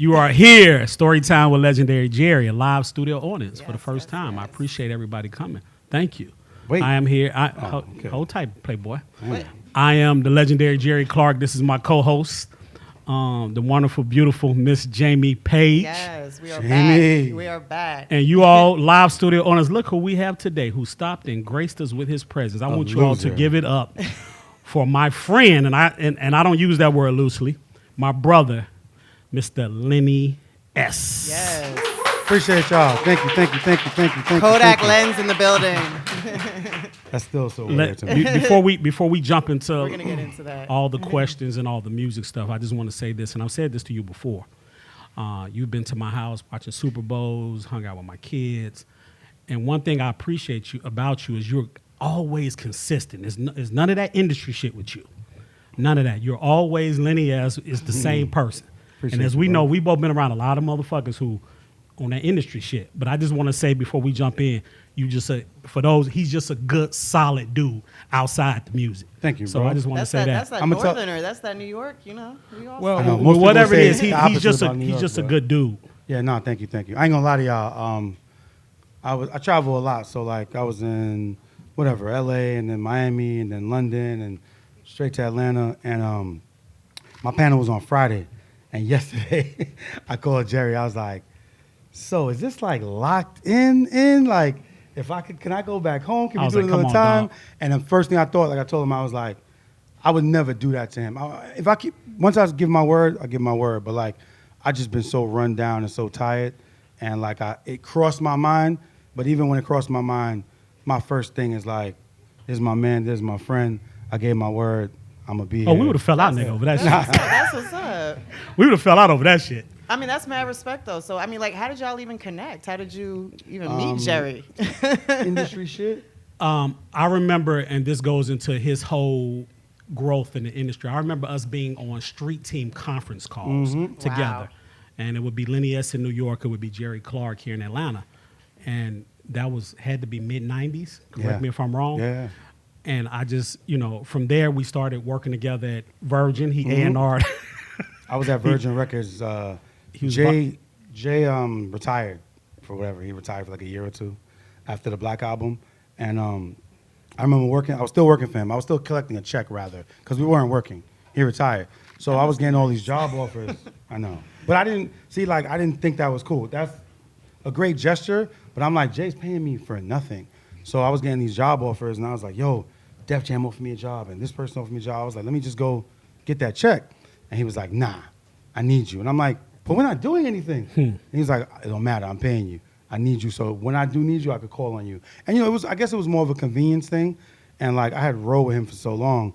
You are here, Storytime with Legendary Jerry, a live studio audience for the first time. I appreciate everybody coming. Thank you. Wait. I am here. Hold tight, Playboy. I am the Legendary Jerry Clark. This is my co-host, the wonderful, beautiful Miss Jamiee Paige. Yes, we are back. We are back. And you all live studio owners, look who we have today, who stopped and graced us with his presence. I want you all to give it up for my friend, and I don't use that word loosely, my brother, Mr. Lenny S. Yes. Appreciate y'all. Thank you. Kodak lens in the building. That's still so weird to me. Before we jump into, we're gonna get into that. all the questions and all the music stuff, I just want to say this, and I've said this to you before. You've been to my house watching Super Bowls, hung out with my kids, and one thing I appreciate about you is you're always consistent. There's none of that industry shit with you. None of that. You're always Lenny S is the same person. And as we know, we both been around a lot of motherfuckers who on that industry shit. But I just want to say before we jump in, he's just a good, solid dude outside the music. Thank you, so bro. I just want to say that. That's that Northerner. That's that New York, you know. Well, whatever it is, he's just a good dude. Yeah, no, thank you. I ain't gonna lie to y'all. I travel a lot, so like I was in whatever, LA and then Miami and then London and straight to Atlanta, and my panel was on Friday. And yesterday, I called Jerry. I was like, "So is this like locked in? Like, if can I go back home? Can we do it another time?" And the first thing I thought, like I told him, I was like, "I would never do that to him. Once I give my word, I give my word. But like, I just been so run down and so tired, and like it crossed my mind. But even when it crossed my mind, my first thing is like, this is my man, this is my friend. I gave my word. I'm gonna be here." We would have fell out, nigga, over that shit. That's what's up. We would have fell out over that shit. I mean, that's mad respect, though. So, I mean, like, how did y'all even connect? How did you even meet Jerry? Industry shit? I remember, and this goes into his whole growth in the industry. I remember us being on street team conference calls together. Wow. And it would be Lenny S in New York. It would be Jerry Clark here in Atlanta. And that had to be mid-'90s. Correct me if I'm wrong. Yeah. And I just, from there, we started working together at Virgin. He A&R'd. I was at Virgin Records. Jay retired for whatever. He retired for like a year or two after the Black Album. And I remember working. I was still working for him. I was still collecting a check, rather, because we weren't working. He retired. So I was getting all these job offers. I know. But I didn't think that was cool. That's a great gesture, but I'm like, Jay's paying me for nothing. So I was getting these job offers, and I was like, yo, Def Jam offered me a job, and this person offered me a job. I was like, let me just go get that check. And he was like, nah, I need you. And I'm like, but we're not doing anything. And he's like, it don't matter, I'm paying you. I need you, so when I do need you, I could call on you. And I guess it was more of a convenience thing. And like, I had rolled with him for so long.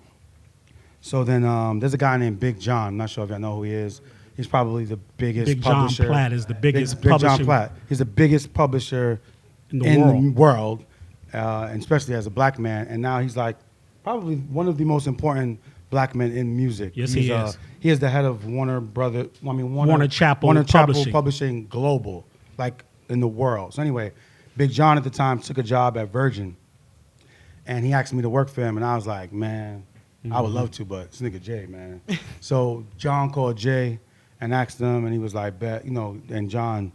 So then there's a guy named Big John. I'm not sure if y'all know who he is. He's probably the biggest publisher. Big John Platt is the biggest Big publisher. John Platt. He's the biggest publisher in the world. And especially as a black man. And now he's like probably one of the most important black men in music. Yes, he is. He is the head of Warner Chappell Publishing Global, like in the world. So anyway, Big John at the time took a job at Virgin, and he asked me to work for him, and I was like, man, I would love to, but this nigga Jay, man. So John called Jay and asked him, and he was like, bet, and John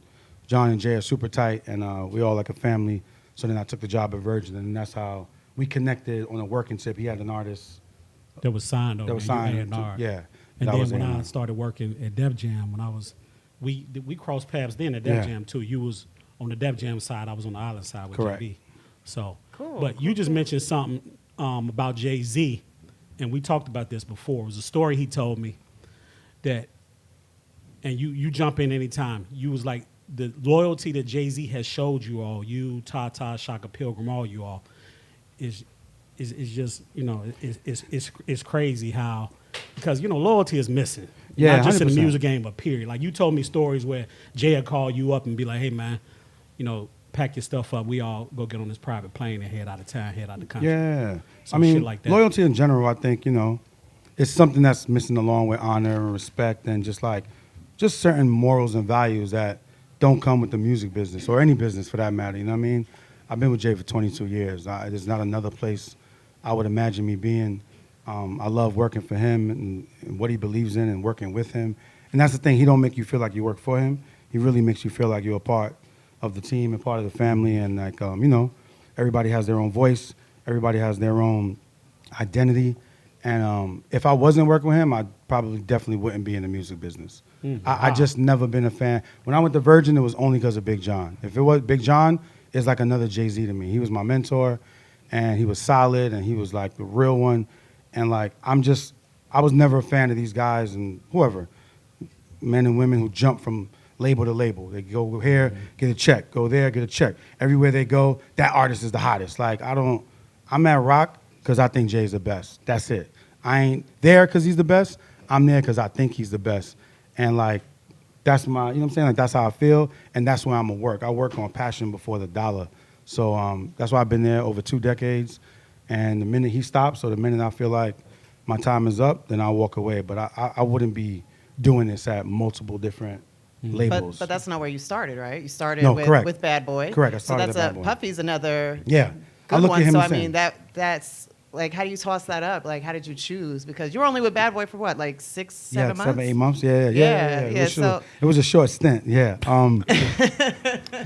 and Jay are super tight, and we all like a family. So then I took the job at Virgin, and that's how we connected on a working tip. He had an artist that was signed over. That was signed. Yeah. And then when I started working at Def Jam, we crossed paths then at Def Jam too. You was on the Def Jam side, I was on the Island side with JB. So, cool. But you just mentioned something about Jay-Z, and we talked about this before. It was a story he told me that, and you jump in anytime. You was like, the loyalty that Jay-Z has showed you all, you, Tata, Shaka Pilgrim, all you all, is just, it's crazy how, because, loyalty is missing. Yeah, not just 100%. in the music game, but period. Like, you told me stories where Jay would call you up and be like, hey, man, pack your stuff up. We all go get on this private plane and head out of town, head out of the country. Yeah. Shit like that. Loyalty in general, I think, it's something that's missing along with honor and respect and just certain morals and values that don't come with the music business or any business for that matter. You know what I mean? I've been with Jay for 22 years. There's not another place I would imagine me being. I love working for him and what he believes in and working with him. And that's the thing. He don't make you feel like you work for him. He really makes you feel like you're a part of the team and part of the family. And like, you know, everybody has their own voice. Everybody has their own identity. And if I wasn't working with him, I probably definitely wouldn't be in the music business. I just never been a fan. When I went to Virgin, it was only because of Big John. If it was Big John, it's like another Jay-Z to me. He was my mentor, and he was solid, and he was like the real one. And like, I was never a fan of these guys and whoever, men and women who jump from label to label. They go here, get a check, go there, get a check. Everywhere they go, that artist is the hottest. Like, I'm at rock because I think Jay's the best. That's it. I ain't there because he's the best. I'm there because I think he's the best. And like, that's my, you know what I'm saying? Like, that's how I feel, and that's where I'm gonna work. I work on passion before the dollar. So that's why I've been there over 2 decades. And the minute he stops, or the minute I feel like my time is up, then I'll walk away. But I wouldn't be doing this at multiple different labels. But that's not where you started, right? You started with Bad Boy. Correct. I started so that's at Bad Boy. Puffy's another Yeah. good I look one. at him So the I mean same. that's like, how do you toss that up? Like, how did you choose? Because you were only with Bad Boy for what, like 6, 7 months? 7, 8 months. Yeah. It was a short stint. Yeah.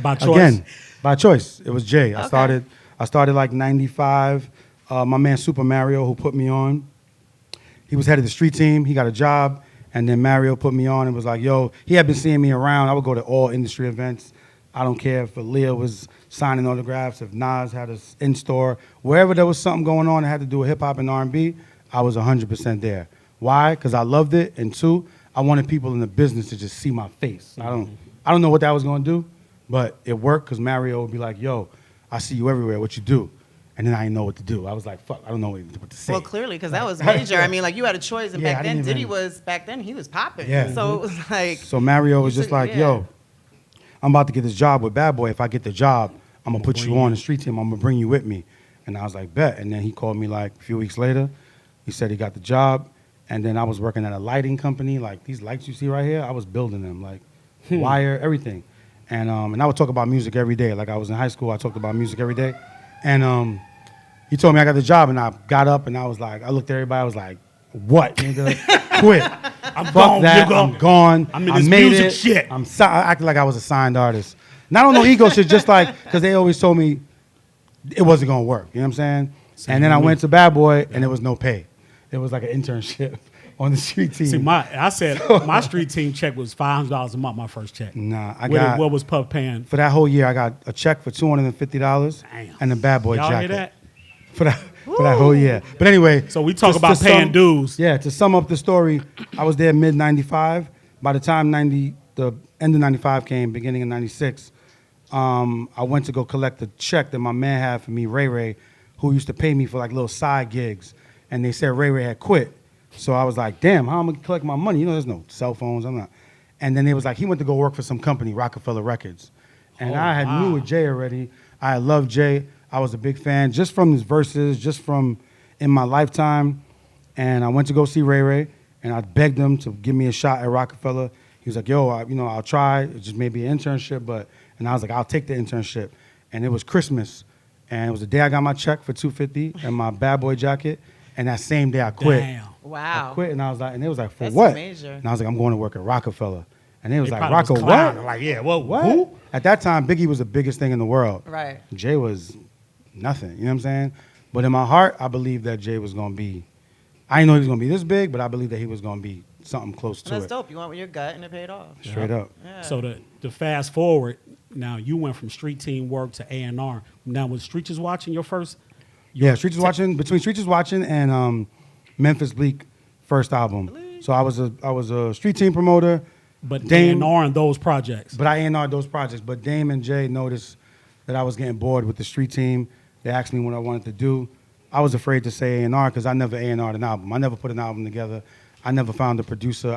By choice. Again, by choice. It was Jay. I Okay. started like 95. My man Super Mario, who put me on, he was head of the street team. He got a job, and then Mario put me on and was like, yo, he had been seeing me around. I would go to all industry events. I don't care if Aaliyah was signing autographs, if Nas had us in store, wherever there was something going on that had to do with hip hop and R&B, I was 100% there. Why? Because I loved it, and 2, I wanted people in the business to just see my face. I don't know what that was going to do, but it worked because Mario would be like, yo, I see you everywhere. What you do? And then I didn't know what to do. I was like, fuck, I don't know what to say. Well, clearly, because that was major. I mean, like, you had a choice, and Yeah, back I then, didn't even- back then he was popping. Yeah. So it was like, So Mario was just like, yeah. yo, I'm about to get this job with Bad Boy. If I get the job, I'm going to put you on the street team. I'm going to bring you with me. And I was like, bet. And then he called me like a few weeks later. He said he got the job. And then I was working at a lighting company. Like, these lights you see right here, I was building them, like wire, everything. And I would talk about music every day. Like, I was in high school, I talked about music every day. And he told me I got the job, and I got up, and I was like, I looked at everybody, I was like, what, nigga? Quit. I'm Fuck gone. that. You're I'm gone. I'm in I this made music it. shit. I acted like I was a signed artist. Not on no ego shit, just like, because they always told me it wasn't going to work. You know what I'm saying? Same And then with I me. went to Bad Boy, and there was no pay. It was like an internship on the street team. See, I said my street team check was $500 a month. My first check. Nah, What was Puff paying? for that whole year, I got a check for $250 Damn. and a Bad Boy Y'all jacket. hear that? For that whole year. But anyway. So we talk to about paying dues. Yeah, to sum up the story, I was there mid-95. By the time the end of 95 came, beginning of 96, I went to go collect the check that my man had for me, Ray Ray, who used to pay me for like little side gigs. And they said Ray Ray had quit. So I was like, damn, how am I going to collect my money? You know, there's no cell phones. I'm not. And then they was like, he went to go work for some company, Rockefeller Records. And I had knew with Jay already. I loved Jay. I was a big fan just from his verses, just from in my lifetime. And I went to go see Ray Ray, and I begged him to give me a shot at Rockefeller. He was like, yo, I'll try. It just maybe an internship. And I was like, I'll take the internship. And it was Christmas. And it was the day I got my check for $250 and my Bad Boy jacket. And that same day I quit. Damn. wow. I quit, and I was like, and they was like, for That's what? major. And I was like, I'm going to work at Rockefeller. And they was like, probably was Rocco, clowning. what? Like, yeah, well, What? who? At that time, Biggie was the biggest thing in the world. Right. Jay was nothing, you know what I'm saying? But in my heart, I believe that Jay was going to be, I didn't know he was going to be this big, but I believe that he was going to be something close And to that's it. dope. You went with your gut, and it paid off. Straight up. Yeah. So to fast forward, now you went from street team work to A&R. Now was Streets is Watching your first? Yeah, Streets is Watching, between Streets is Watching and Memphis Bleak first album. So I was a street team promoter. But Dame- A&R and those projects. But I A&R'd those projects. But Dame and Jay noticed that I was getting bored with the street team. They asked me what I wanted to do. I was afraid to say A&R because I never A&R'd an album. I never put an album together. I never found a producer.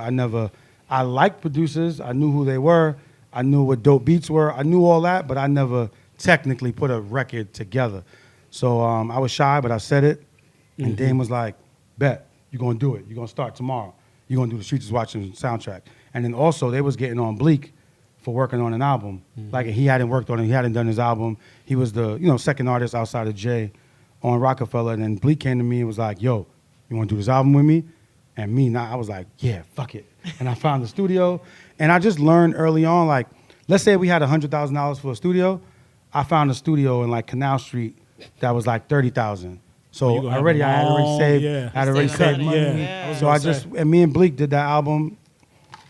I liked producers. I knew who they were. I knew what dope beats were. I knew all that, but I never technically put a record together. So I was shy, but I said it. And Dame was like, bet, you're going to do it. You're going to start tomorrow. You're going to do the Streets is Watching soundtrack. And then also they was getting on Bleak for working on an album. Like he hadn't worked on it. He hadn't done his album. He was the second artist outside of Jay on Rockefeller. And then Bleak came to me and was like, yo, you want to do this album with me? And I was like, yeah, fuck it. And I found the studio. And I just learned early on, like, let's say we had $100,000 for a studio. I found a studio in like Canal Street that was like $30,000. So you gonna have already a I had already long- saved. yeah. I had already Saving saved money. money. Yeah. So I just and me and Bleak did that album.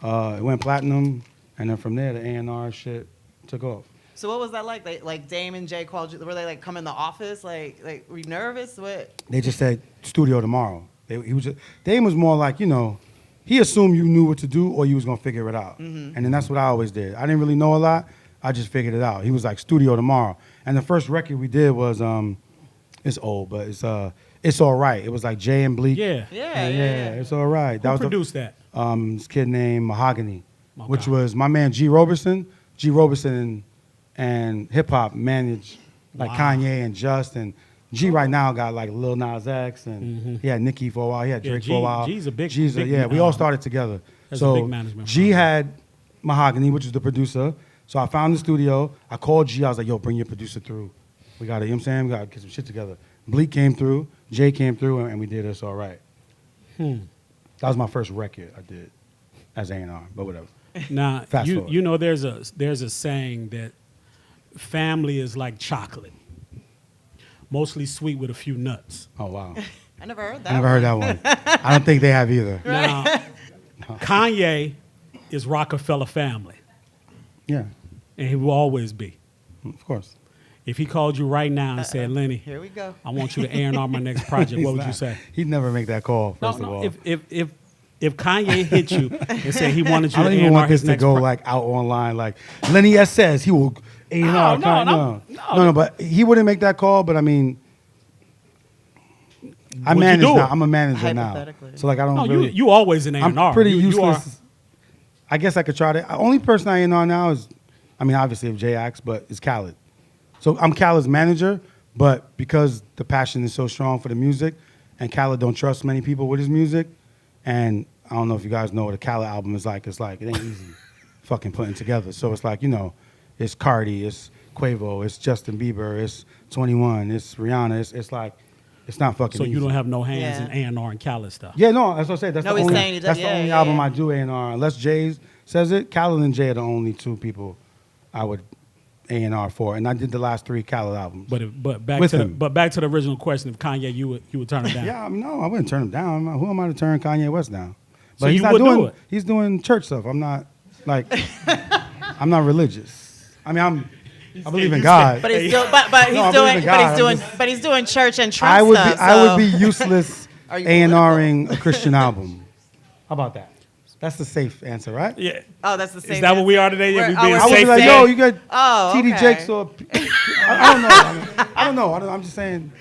It went platinum, and then from there the A&R shit took off. So what was that like? Like Dame and Jay called you. Were they like come in the office? Like were you nervous? What? They just said studio tomorrow. Dame was more like, you know, he assumed you knew what to do or you was gonna figure it out. And then that's what I always did. I didn't really know a lot. I just figured it out. He was like, studio tomorrow. And the first record we did was it's old, but it's all right. It was like Jay and Bleak. Yeah. Yeah. It's all right. Who produced that? This kid named Mahogany, Okay. which was my man G Roberson. G Roberson and hip hop managed like Kanye and Just, and G right now got like Lil Nas X, and he had Nicki for a while. He had Drake for a while. G's a big. Yeah, we all started together. That's So a big management. G had Mahogany, which is the producer. So I found the studio. I called G. I was like, yo, bring your producer through. We got to, you know what I'm saying? We got to get some shit together. Bleak came through. Jay came through, and we did It's All Right. That was my first record I did as A&R, but whatever. Now Fast forward. you know there's a saying that family is like chocolate, mostly sweet with a few nuts. Oh, wow. I never heard that. I never heard that one. I don't think they have either. Now Kanye is Rockefeller family, Yeah, and he will always be. of course. If he called you right now and said, Lenny, Here we go. I want you to A&R my next project, what would you say? He'd never make that call, first of all. If Kanye hit you and said he wanted you I to don't even A&R want his this to next go project, like out online. Like Lenny S says he will A&R. No, but he wouldn't make that call. But I mean, I Would you manage do now. it? I'm a manager now, Hypothetically. so like I don't no, really. you always an A&R. I'm pretty You useless. I guess I could try to. Only person I A&R now is, I mean, obviously if Jay acts, but it's Khaled. So I'm Khaled's manager, but because the passion is so strong for the music, and Khaled don't trust many people with his music, and I don't know if you guys know what a Khaled album is like. It's like, it ain't easy fucking putting together. So it's like, you know, it's Cardi, it's Quavo, it's Justin Bieber, it's 21, it's Rihanna. It's like, it's not fucking So easy. you don't have no hands Yeah. in A&R and Khaled stuff. Yeah, no, that's what I said. That's No, the he's only, saying he does- that's the yeah, only yeah, album yeah. I do A&R. Unless Jay says it, Khaled and Jay are the only two people I would A&R for. And I did the last 3 Khaled albums. But back With to him. the original question, if Kanye, you would turn it down. Yeah, no, I wouldn't turn him down. Who am I to turn Kanye West down? But So he's you not would doing do it? He's doing church stuff. I'm not like I'm not religious. I mean, I believe in God. But he's still, but he's No, I believe doing, in God. but he's doing church and Trump I would stuff. I would be useless Are you A&Ring a Christian album. How about that? That's the safe answer, right? Yeah. Oh, that's the same. Is that what we are today? Yeah, we being I would safe be like, today? yo, you got Oh, TD okay. Jakes or I don't know. I don't know. I'm just saying.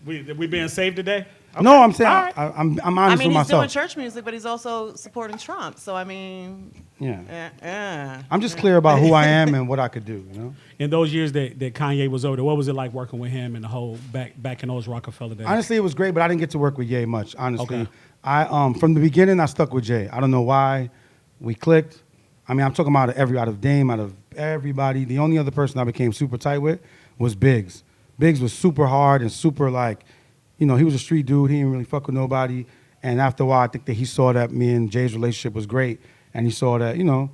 We being safe today? No, I'm saying All right. I'm honest I mean, with he's myself. doing church music, but he's also supporting Trump. So I mean, Yeah. I'm just clear about who I am and what I could do. You know. In those years that Kanye was over there, what was it like working with him and the whole back in those Rockefeller days? Honestly, it was great, but I didn't get to work with Ye much. Honestly, Okay. I from the beginning I stuck with Jay. I don't know why we clicked. I mean, I'm talking about out of Dame, out of everybody. The only other person I became super tight with was Biggs. Biggs was super hard and super like, you know, he was a street dude. He didn't really fuck with nobody. And after a while, I think that he saw that me and Jay's relationship was great, and he saw that, you know,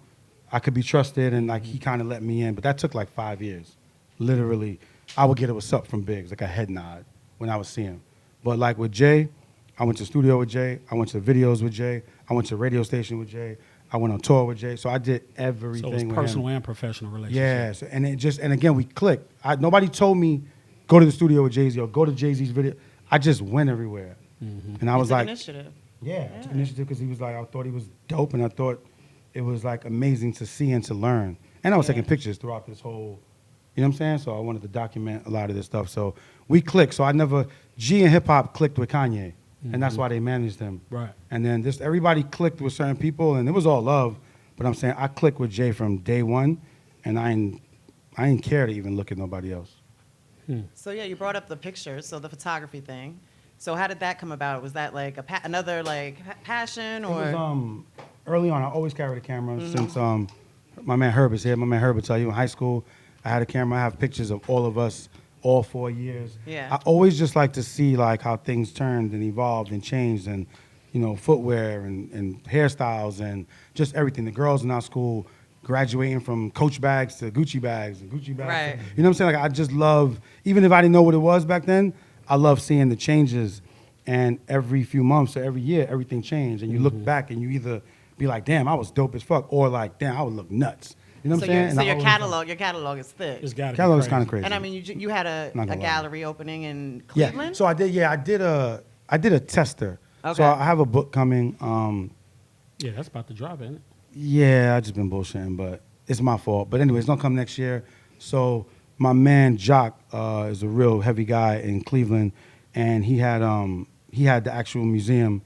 I could be trusted, and like he kind of let me in. But that took like 5 years. Literally, I would get a what's up from Biggs, like a head nod when I would see him. But like with Jay, I went to the studio with Jay. I went to videos with Jay. I went to a radio station with Jay. I went on tour with Jay. So I did everything So it was with personal him. and professional relationship. Yeah, so, and again, we clicked. Nobody told me, go to the studio with Jay-Z or go to Jay-Z's video. I just went everywhere. And I was like, initiative. yeah, I took initiative because he was like, I thought he was dope, and I thought it was like amazing to see and to learn. And I was taking pictures throughout this whole, you know what I'm saying? So I wanted to document a lot of this stuff. So we clicked. So G and hip hop clicked with Kanye, and that's why they managed him. Right. And then everybody clicked with certain people, and it was all love. But I'm saying I clicked with Jay from day one, and I didn't care to even look at nobody else. So yeah, you brought up the pictures, so the photography thing. So how did that come about? Was that like another like passion, or? It was early on. I always carried a camera since my man Herb is here. My man Herb will tell you in high school, I had a camera. I have pictures of all of us, all 4 years. Yeah. I always just like to see like how things turned and evolved and changed, and you footwear and hairstyles and just everything. The girls in our school graduating from Coach bags to Gucci bags and Gucci bags. Right. You know what I'm saying? Like, I just love, even if I didn't know what it was back then, I love seeing the changes. And every few months or every year, everything changed. And you look back and you either be like, damn, I was dope as fuck, or like, damn, I would look nuts. You know what I'm saying? So your catalog is thick. It's got to be catalog is crazy. kind of crazy. And I mean, you had a Not gonna lie. gallery opening in Yeah. Cleveland? So I did a tester. Okay. So I have a book coming. Yeah, that's about to drop, isn't it? Yeah, I just been bullshitting, but it's my fault. But anyway, it's gonna come next year. So my man Jock is a real heavy guy in Cleveland, and he had the actual museum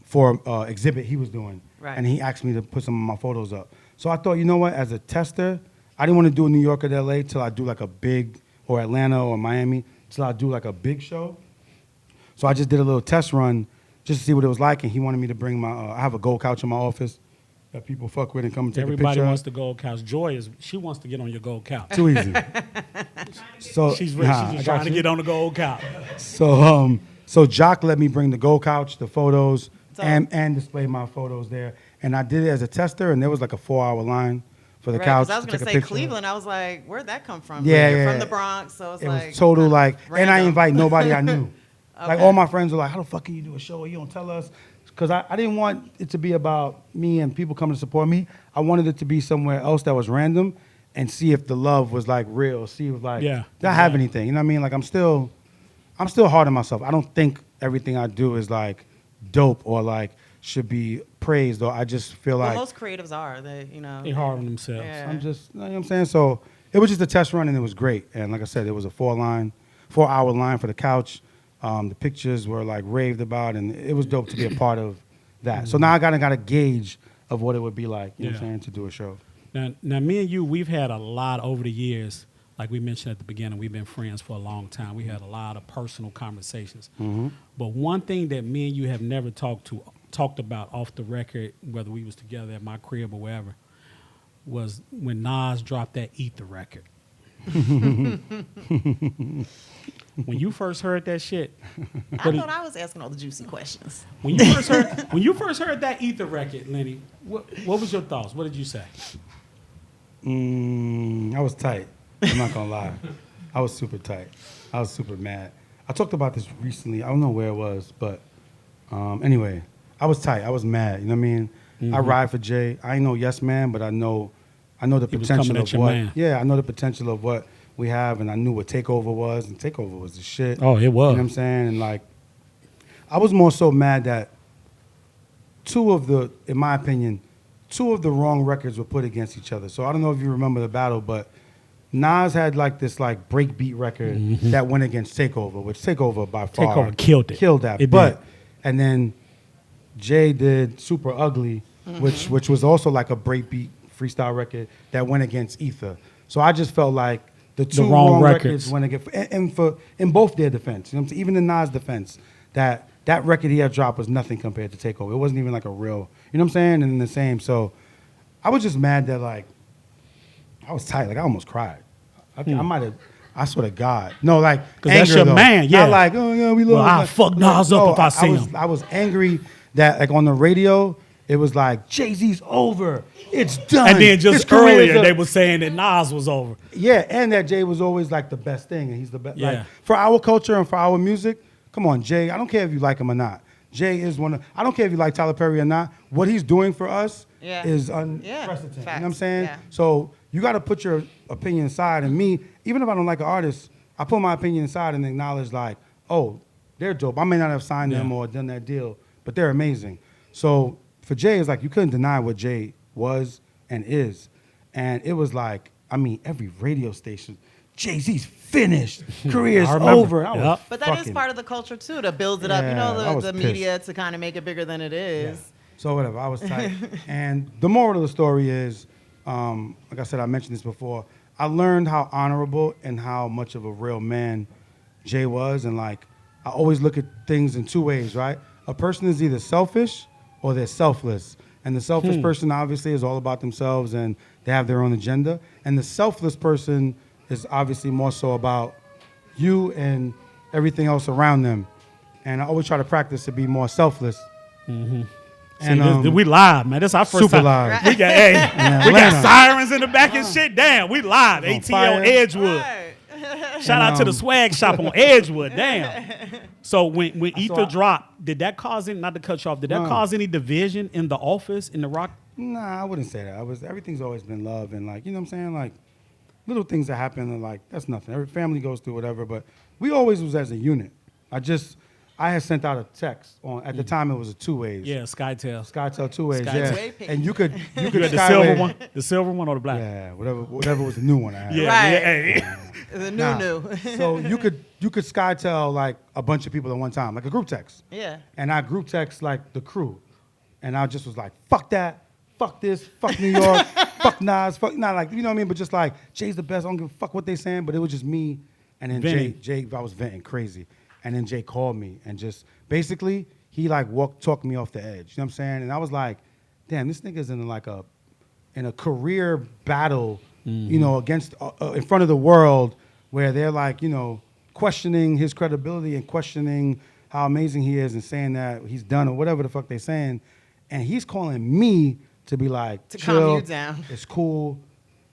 for exhibit he was doing, Right. and he asked me to put some of my photos up. So I thought, you know what, as a tester, I didn't want to do a New York or LA till I do like a big, or Atlanta or Miami, till I do like a big show. So I just did a little test run just to see what it was like, and he wanted me to bring my, I have a gold couch in my office that people fuck with and come and take a Everybody picture. wants the gold couch. She wants to get on your gold couch. Too easy. So She's nah, I just got trying to you. get on the gold couch. So Jock let me bring the gold couch, the photos, So- and display my photos there. And I did it as a tester, and there was like a 4-hour line for the Right, couch 'cause I was to gonna take a say picture. Cleveland. I was like, where'd that come from? Yeah, You're yeah. from the Bronx, so it's It like was total kinda like, and I random. invite nobody I knew. Like Okay. all my friends were like, how the fuck can you do a show and you don't tell us? Because I didn't want it to be about me and people coming to support me. I wanted it to be somewhere else that was random and see if the love was like real. See if like, Yeah, did I have exactly. anything? You know what I mean? Like I'm still hard on myself. I don't think everything I do is like dope or like should be praised, or I just feel Well, like most creatives are. They hard on themselves. Yeah. I'm just, you know what I'm saying? So it was just a test run and it was great. And like I said, it was a 4-hour line for the couch. The pictures were like raved about, and it was dope to be a part of that. So now I got a gauge of what it would be like, you know what I'm Yeah. saying, to do a show. Now, me and you, we've had a lot over the years. Like we mentioned at the beginning, we've been friends for a long time. We had a lot of personal conversations. But one thing that me and you have never talked about off the record, whether we was together at my crib or wherever, was when Nas dropped that Eat the record. When you first heard that shit, I thought I was asking all the juicy questions. when you first heard that Eat the record, Lenny, what was your thoughts? What did you say? I was tight. I'm not gonna lie. I was super tight. I was super mad. I talked about this recently. I don't know where it was, but anyway, I was tight. I was mad. You know what I mean? I ride for Jay. I ain't no yes man, but I know the He was potential coming of at your what. man. Yeah, I know the potential of what we have, and I knew what Takeover was, and Takeover was the shit. Oh, it was. You know what I'm saying? And like, I was more so mad that in my opinion, two of the wrong records were put against each other. So I don't know if you remember the battle, but Nas had like this like breakbeat record that went against Takeover, which Takeover by far Takeover killed it. Killed that. It but did. and then Jay did Super Ugly, which was also like a breakbeat freestyle record that went against Ether. So I just felt like the two wrong wrong records. records went against, and in both their defense, you know what I'm saying? Even in Nas' defense, that record he had dropped was nothing compared to Takeover. It wasn't even like a real, you know what I'm saying? And the same. So I was just mad that like I was tight. Like I almost cried. I might have. I swear to God. No, like 'Cause that's anger, your though. man, yeah. Not like, oh yeah, we love. Well, I'll like, fuck Nas up if I see him. I was angry that like on the radio it was like Jay-Z's over. It's done. And then His just career's earlier, up. they were saying that Nas was over. Yeah, and that Jay was always like the best thing, and he's the best. Yeah. Like for our culture and for our music, come on, Jay. I don't care if you like him or not. Jay is one of. I don't care if you like Tyler Perry or not. What he's doing for us Yeah. is Yeah, unprecedented. You know what I'm facts. saying? Yeah. So you got to put your opinion aside. And me, even if I don't like an artist, I put my opinion aside and acknowledge like, oh, they're dope. I may not have signed them Yeah. or done that deal, but they're amazing. So for Jay, it's like you couldn't deny what Jay was and is. And it was like, I mean, every radio station, Jay-Z's finished. Career's I remember. over. I was Yep. But that is fucking- part of the culture too, to build it up. You Yeah, I know, was the pissed. media to kind of make it bigger than it is. So whatever, I was tight. And the moral of the story is, like I said, I mentioned this before, I learned how honorable and how much of a real man Jay was. And like, I always look at things in two ways, right? A person is either selfish or they're selfless. And the selfish person obviously is all about themselves and they have their own agenda. And the selfless person is obviously more so about you and everything else around them. And I always try to practice to be more selfless. Mm-hmm. And we live, man. This is our first super time. live. We got we got sirens in the back and shit. Damn, we live. ATL Edgewood. Right. Shout out to the swag shop on Edgewood. Damn. So when Ether dropped, did that cause any? Not to cut you off. Did that cause any division in the office in the rock? Nah, I wouldn't say that. Everything's always been love and like, you know what I'm saying? Like little things that happen and like that's nothing. Every family goes through whatever, but we always was as a unit. I had sent out a text on at the time it was a 2-ways. Yeah, SkyTel. SkyTel 2-ways. SkyTel. Yeah. And you had the silver one or the black? Yeah, whatever was the new one I had. Yeah. Right. The new. So you could SkyTel like a bunch of people at one time, like a group text. Yeah. And I group text like the crew. And I just was like, fuck that, fuck this, fuck New York, fuck Nas, fuck not like, you know what I mean? But just like, Jay's the best, I don't give a fuck what they saying, but it was just me. And then Jay, I was venting crazy. And then Jay called me and just basically he like talked me off the edge. You know what I'm saying? And I was like, damn, this nigga's in a career battle, you know, against in front of the world where they're like, you know, questioning his credibility and questioning how amazing he is and saying that he's done or whatever the fuck they're saying. And he's calling me to be like, to chill, calm you down. It's cool.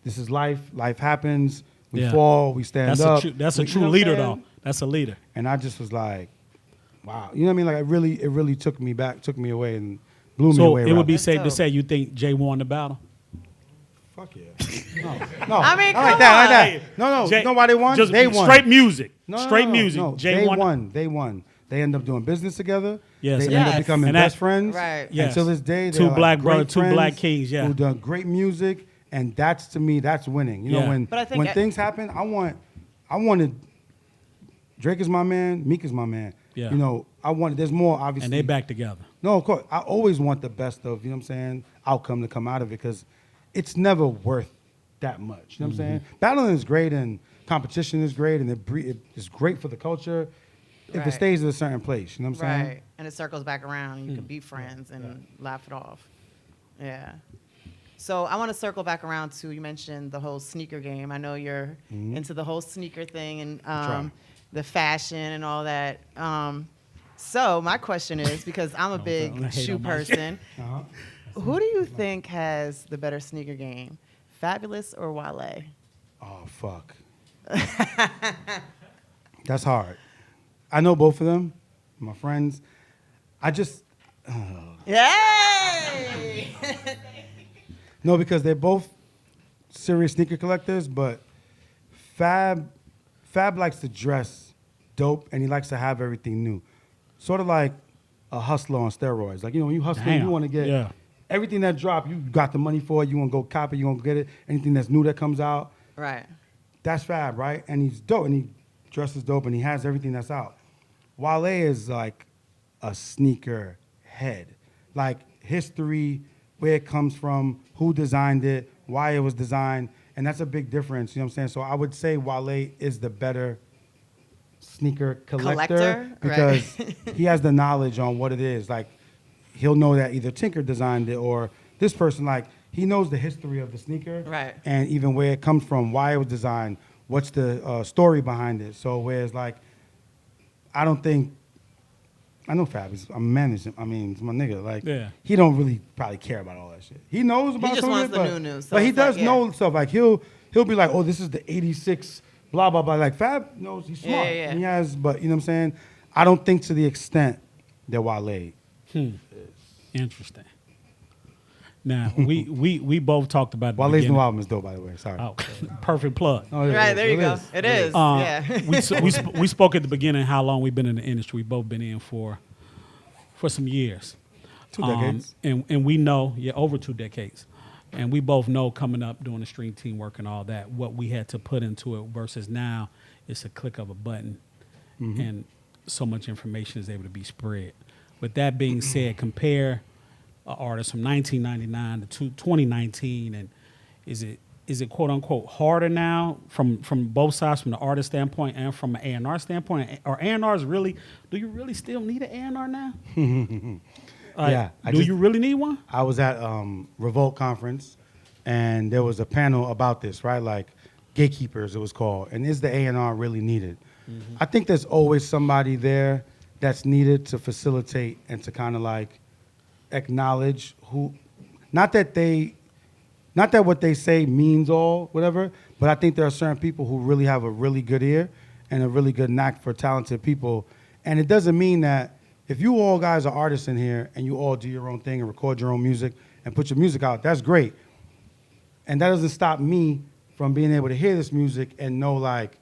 This is life. Life happens. We Yeah. fall. We stand up. That's a You true know what I'm leader, saying? though. That's a leader. And I just was like, wow. You know what I mean? Like it really took me back, took me away and blew me So away. it would be That's safe to dope. say you think Jay won the battle? Fuck yeah. No. I mean, not like come that, like on. that. No. Jay, You know why they won? Just They won. Straight music. No, Straight music. No. Jay They won. won. They won. They ended up doing business together. Yes. They And ended up Yes. becoming and that- best friends. Right. Yes. And to this day, Two they're like black great brothers, two friends black kings, yeah. who done great music, and that's to me, that's winning. You know, Yeah. when But I think when things happen, I wanted Drake is my man, Meek is my man. Yeah. You know, there's more obviously. And they back together. No, of course. I always want the best of, you know what I'm saying, outcome to come out of it because it's never worth that much. You know what I'm saying? Battling is great and competition is great and it's great for the culture if Right. it stays at a certain place. You know what I'm saying? Right. And it circles back around and you can be friends and laugh it off. Yeah. So I want to circle back around to, you mentioned the whole sneaker game. I know you're into the whole sneaker thing and try. the fashion and all that. So my question is, because I'm a don't big hate shoe on my person, Uh-huh. who do you think has the better sneaker game, Fabulous or Wale? Oh, fuck. That's hard. I know both of them, my friends. I just, Yay! no, because they're both serious sneaker collectors, but Fab likes to dress dope and he likes to have everything new. Sort of like a hustler on steroids. Like, you know, when you hustling, Damn. you want to get Yeah. everything that drop, you got the money for it, you want to go cop it, you want to get it. Anything that's new that comes out, Right. that's Fab, right? And he's dope and he dresses dope and he has everything that's out. Wale is like a sneaker head. Like history, where it comes from, who designed it, why it was designed, and that's a big difference, you know what I'm saying? So I would say Wale is the better sneaker collector because he has the knowledge on what it is. Like he'll know that either Tinker designed it or this person, like he knows the history of the sneaker Right. and even where it comes from, why it was designed, what's the story behind it. So whereas like, I know Fab is, I'm managing, I mean, it's my nigga. Like, Yeah. he don't really probably care about all that shit. He knows about just some wants of it, the but, new news, so but he it's like, does know stuff. Like, he'll be like, oh, this is the 86, blah, blah, blah. Like, Fab knows he's smart. Yeah. And he has, but, you know what I'm saying? I don't think to the extent that Wale. Interesting. Now, we both talked about it. Wale's new album is dope, by the way. Sorry. Oh, perfect plug. Oh, it Right, is. there you It go. is. It is. Yeah. We spoke at the beginning how long we've been in the industry. We've both been in for some years. 2 decades. And we know, over 2 decades. And we both know coming up doing the stream team work and all that, what we had to put into it versus now it's a click of a button and so much information is able to be spread. With that being said, compare an artist from 1999 to 2019, and is it quote unquote harder now from both sides, from the artist standpoint and from an A&R standpoint? Are A&Rs really? Do you really still need an A&R now? Yeah, Do you really need one? I was at Revolt conference, and there was a panel about this, right? Like gatekeepers, it was called. And is the A&R really needed? I think there's always somebody there that's needed to facilitate and to kind of like acknowledge who, not that what they say means all, whatever, but I think there are certain people who really have a really good ear and a really good knack for talented people. And it doesn't mean that if you all guys are artists in here and you all do your own thing and record your own music and put your music out, that's great. And that doesn't stop me from being able to hear this music and know like,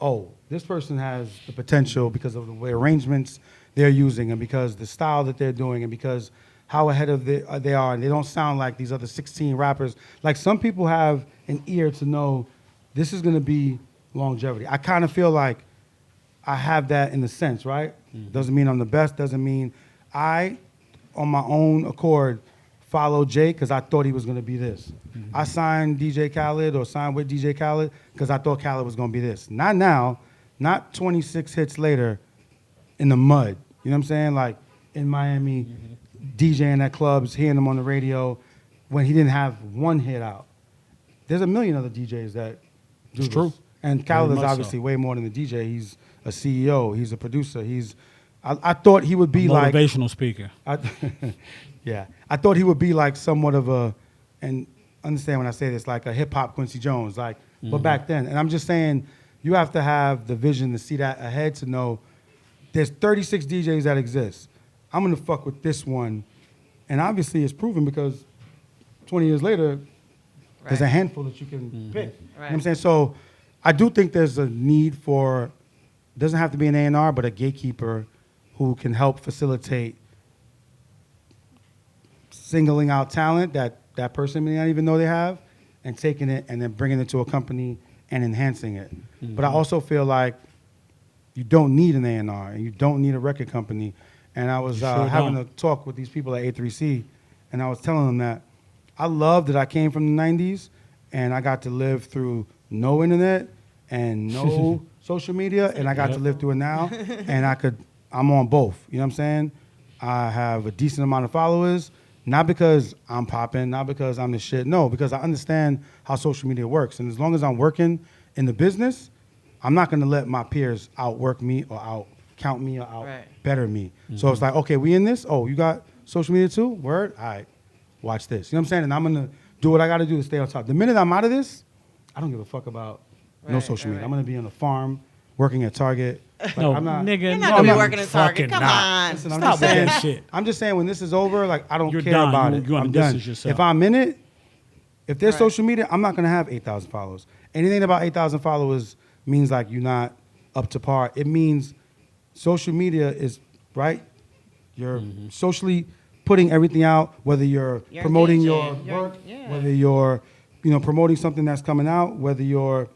oh, this person has the potential because of the way arrangements they're using and because the style that they're doing and because how ahead of they are, and they don't sound like these other 16 rappers. Like some people have an ear to know this is gonna be longevity. I kind of feel like I have that in a sense, right? Doesn't mean I'm the best, doesn't mean I, on my own accord, followed Jay because I thought he was gonna be this. I signed DJ Khaled or signed with DJ Khaled because I thought Khaled was gonna be this. Not now, not 26 hits later in the mud. You know what I'm saying? Like in Miami, DJing at clubs, hearing him on the radio when he didn't have one hit out. There's a million other DJs that do It's this. true. And Khaled Very is much obviously so. way more than a DJ. He's a CEO. He's a producer. I thought he would be like Motivational speaker. yeah. I thought he would be like somewhat of a, and understand when I say this, like a hip hop Quincy Jones, like, but back then. And I'm just saying, you have to have the vision to see that ahead to know there's 36 DJs that exist. I'm gonna fuck with this one. And obviously it's proven because 20 years later, there's a Right. handful that you can pick. You know what I'm Right. saying? So I do think there's a need for, doesn't have to be an A&R, but a gatekeeper who can help facilitate singling out talent that that person may not even know they have and taking it and then bringing it to a company and enhancing it. But I also feel like you don't need an A&R and you don't need a record company. And I was You sure having don't. a talk with these people at A3C, and I was telling them that I love that I came from the 90s and I got to live through no internet and no social media, and I got to live through it now, and I'm on both. You know what I'm saying? I have a decent amount of followers, not because I'm popping, not because I'm the shit, no, because I understand how social media works. And as long as I'm working in the business, I'm not gonna let my peers outwork me or out-count me or out-better me. So it's like, okay, we in this? Oh, you got social media too? Word? All right, watch this. You know what I'm saying? And I'm gonna do what I gotta do to stay on top. The minute I'm out of this, I don't give a fuck about no Right, social right, media. right. I'm gonna be on a farm, working at Target. Like, No, I'm not, nigga, You're no, not gonna be I'm working at Target. fucking Come not. on. Listen, I'm Stop just with saying, that shit. I'm just saying when this is over, like I don't You're care done. about You- it. you're gonna I'm done. distance yourself. If I'm in it, if there's Right. social media, I'm not gonna have 8,000 followers. Anything about 8,000 followers means like you're not up to par. It means social media is right. You're socially putting everything out, whether you're You're promoting your engaging. You're- work, yeah. whether you're promoting something that's coming out, whether you're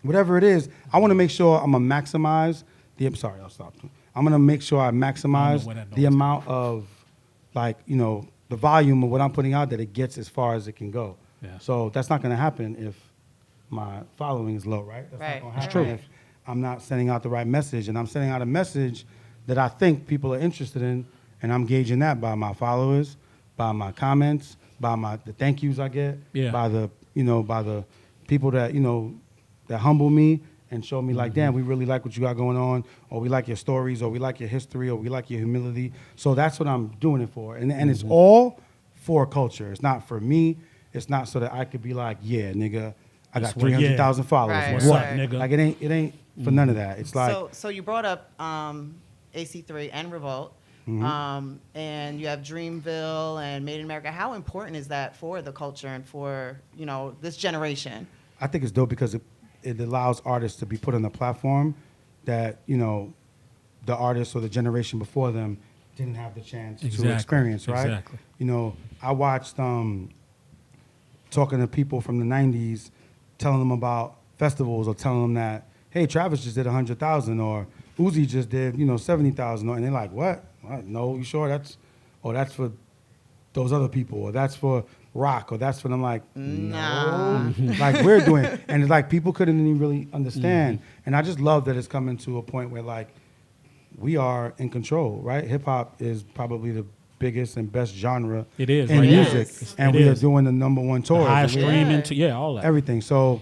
whatever it is. I want to make sure I'm gonna maximize the. Sorry, I'll stop. I'm gonna make sure I maximize where that the noise amount of, like, the volume of what I'm putting out that it gets as far as it can go. Yeah. So that's not gonna happen if my following is low, right? That's Right, not gonna that's happen true. if I'm not sending out the right message, and I'm sending out a message that I think people are interested in, and I'm gauging that by my followers, by my comments, by the thank yous I get, Yeah. by the people that that humble me and show me like, damn, we really like what you got going on, or we like your stories, or we like your history, or we like your humility. So that's what I'm doing it for, and it's all for culture. It's not for me. It's not so that I could be like, yeah, nigga, I got That's what- yeah. 300,000 followers. Right, What's what? up, nigga? Like it ain't for none of that. It's like So you brought up AC3 and Revolt, and you have Dreamville and Made in America. How important is that for the culture and for this generation? I think it's dope because it allows artists to be put on a platform that the artists or the generation before them didn't have the chance to Exactly, experience, right? exactly. I watched talking to people from the 90s, telling them about festivals or telling them that, hey, Travis just did 100,000 or Uzi just did 70,000, and they're like, what? No, you sure? That's for those other people, or that's for rock, or that's for them. Like, Nah. no, like we're doing, and it's like people couldn't even really understand. And I just love that it's coming to a point where like we are in control, right? Hip hop is probably the biggest and best genre It is, in right now. music, It and It we are is. doing the #1 tour. High and we- streaming, all that. everything. So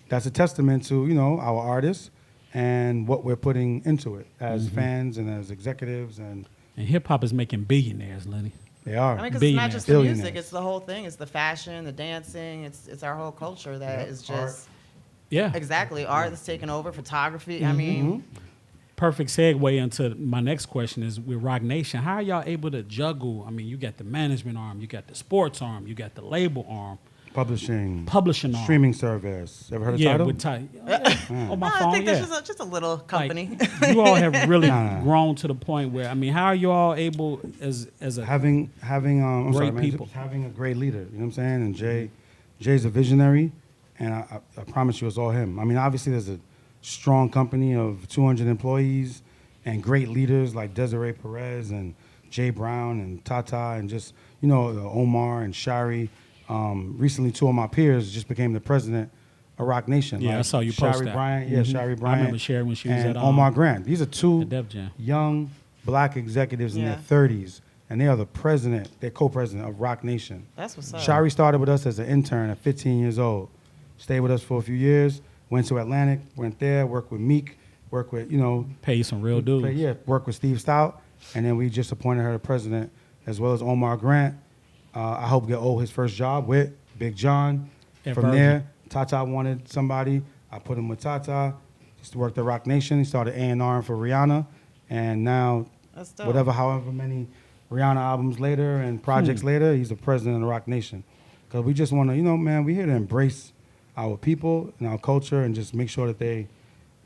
that's a testament to our artists and what we're putting into it as fans and as executives, and hip hop is making billionaires, Lenny. they are. I mean, because it's not just the Billionaires. music; it's the whole thing. It's the fashion, the dancing. It's our whole culture that is just Yeah. exactly art that's taking over. Photography. I mean, Perfect segue into my next question is with Rock Nation. How are y'all able to juggle? I mean, you got the management arm, you got the sports arm, you got the label arm, Publishing arm. streaming service. Ever heard of Yeah, Tidal? with on my I phone. think Yeah. that's just a little company. Like, you all have really Nah. grown to the point where, I mean, how are you all able as a having I'm Great sorry, man, people. just having a great leader. You know what I'm saying? And Jay's a visionary, and I promise you, it's all him. I mean, obviously, there's a strong company of 200 employees and great leaders like Desiree Perez and Jay Brown and Tata and just Omar and Shari. Recently, two of my peers just became the president of Rock Nation. Yeah, I saw you post Shari that. Bryant, Shari I Bryant. remember Shari when she was and at Omar Grant. These are two at Def Jam. young black executives in Yeah. their 30s, and they are the president, they're co-president of Rock Nation. That's what's up. Shari started with us as an intern at 15 years old. Stayed with us for a few years, went to Atlantic, went there, worked with Meek, worked with, Pay some real dudes. worked with Steve Stout, and then we just appointed her the president, as well as Omar Grant. I hope get his first job with Big John. At From Virgin. there, Tata wanted somebody. I put him with Tata. He worked at Rock Nation. He started A&R for Rihanna, and now That's dope. however many Rihanna albums later and projects later, he's the president of Rock Nation. Because we just want to, man, we're here to embrace our people and our culture and just make sure that they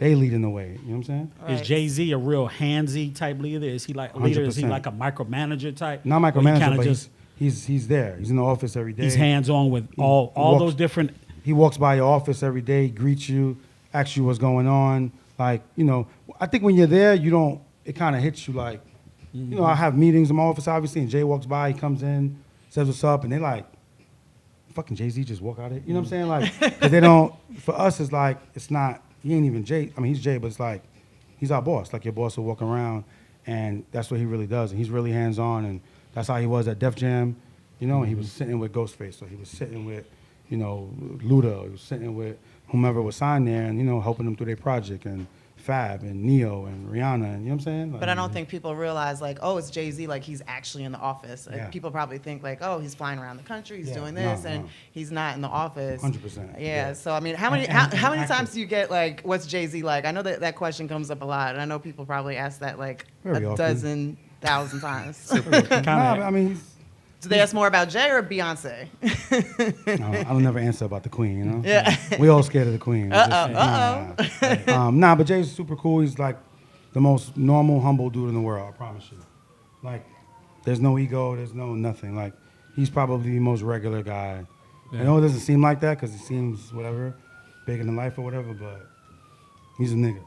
lead in the way. You know what I'm saying? Is Right. Jay-Z a real handsy type leader? Is he like a leader? Is he 100%. like a micromanager type? Not Or he micromanager, kinda but just he's there. He's in the office every day. he's hands-on with all walks- those different. He walks by your office every day, greets you, asks you what's going on. Like, I think when you're there, it kind of hits you like, I have meetings in my office, obviously, and Jay walks by, he comes in, says what's up, and they're like, fucking Jay-Z just walk out of here. You know what I'm saying? Like, 'cause they don't, for us, it's like, it's not, he ain't even Jay. I mean, he's Jay, but it's like, he's our boss. Like, your boss will walk around, and that's what he really does. And he's really hands-on, and that's how he was at Def Jam. And he was sitting with Ghostface, or he was sitting with, Luda, he was sitting with whomever was signed there, and, helping them through their project, and Fab, and Neo, and Rihanna, and you know what I'm saying? Like, But I don't think people realize, like, oh, it's Jay-Z, like, he's actually in the office. Like, Yeah. people probably think, like, oh, he's flying around the country, he's Yeah, doing no, this, and no. he's not in the office. 100%, Yeah, yeah. so, I mean, how many And how many active. times do you get, like, what's Jay-Z like? I know that question comes up a lot, and I know people probably ask that, like, Very a often. dozen, thousand times. Nah, I mean, Do they ask more about Jay or Beyonce? I'll never answer about the Queen, Yeah. We all scared of the Queen. But Jay's super cool. He's like the most normal, humble dude in the world, I promise you. Like, there's no ego, there's no nothing. Like, he's probably the most regular guy. Yeah. I know it doesn't seem like that because he seems whatever, bigger than life or whatever, but he's a nigga.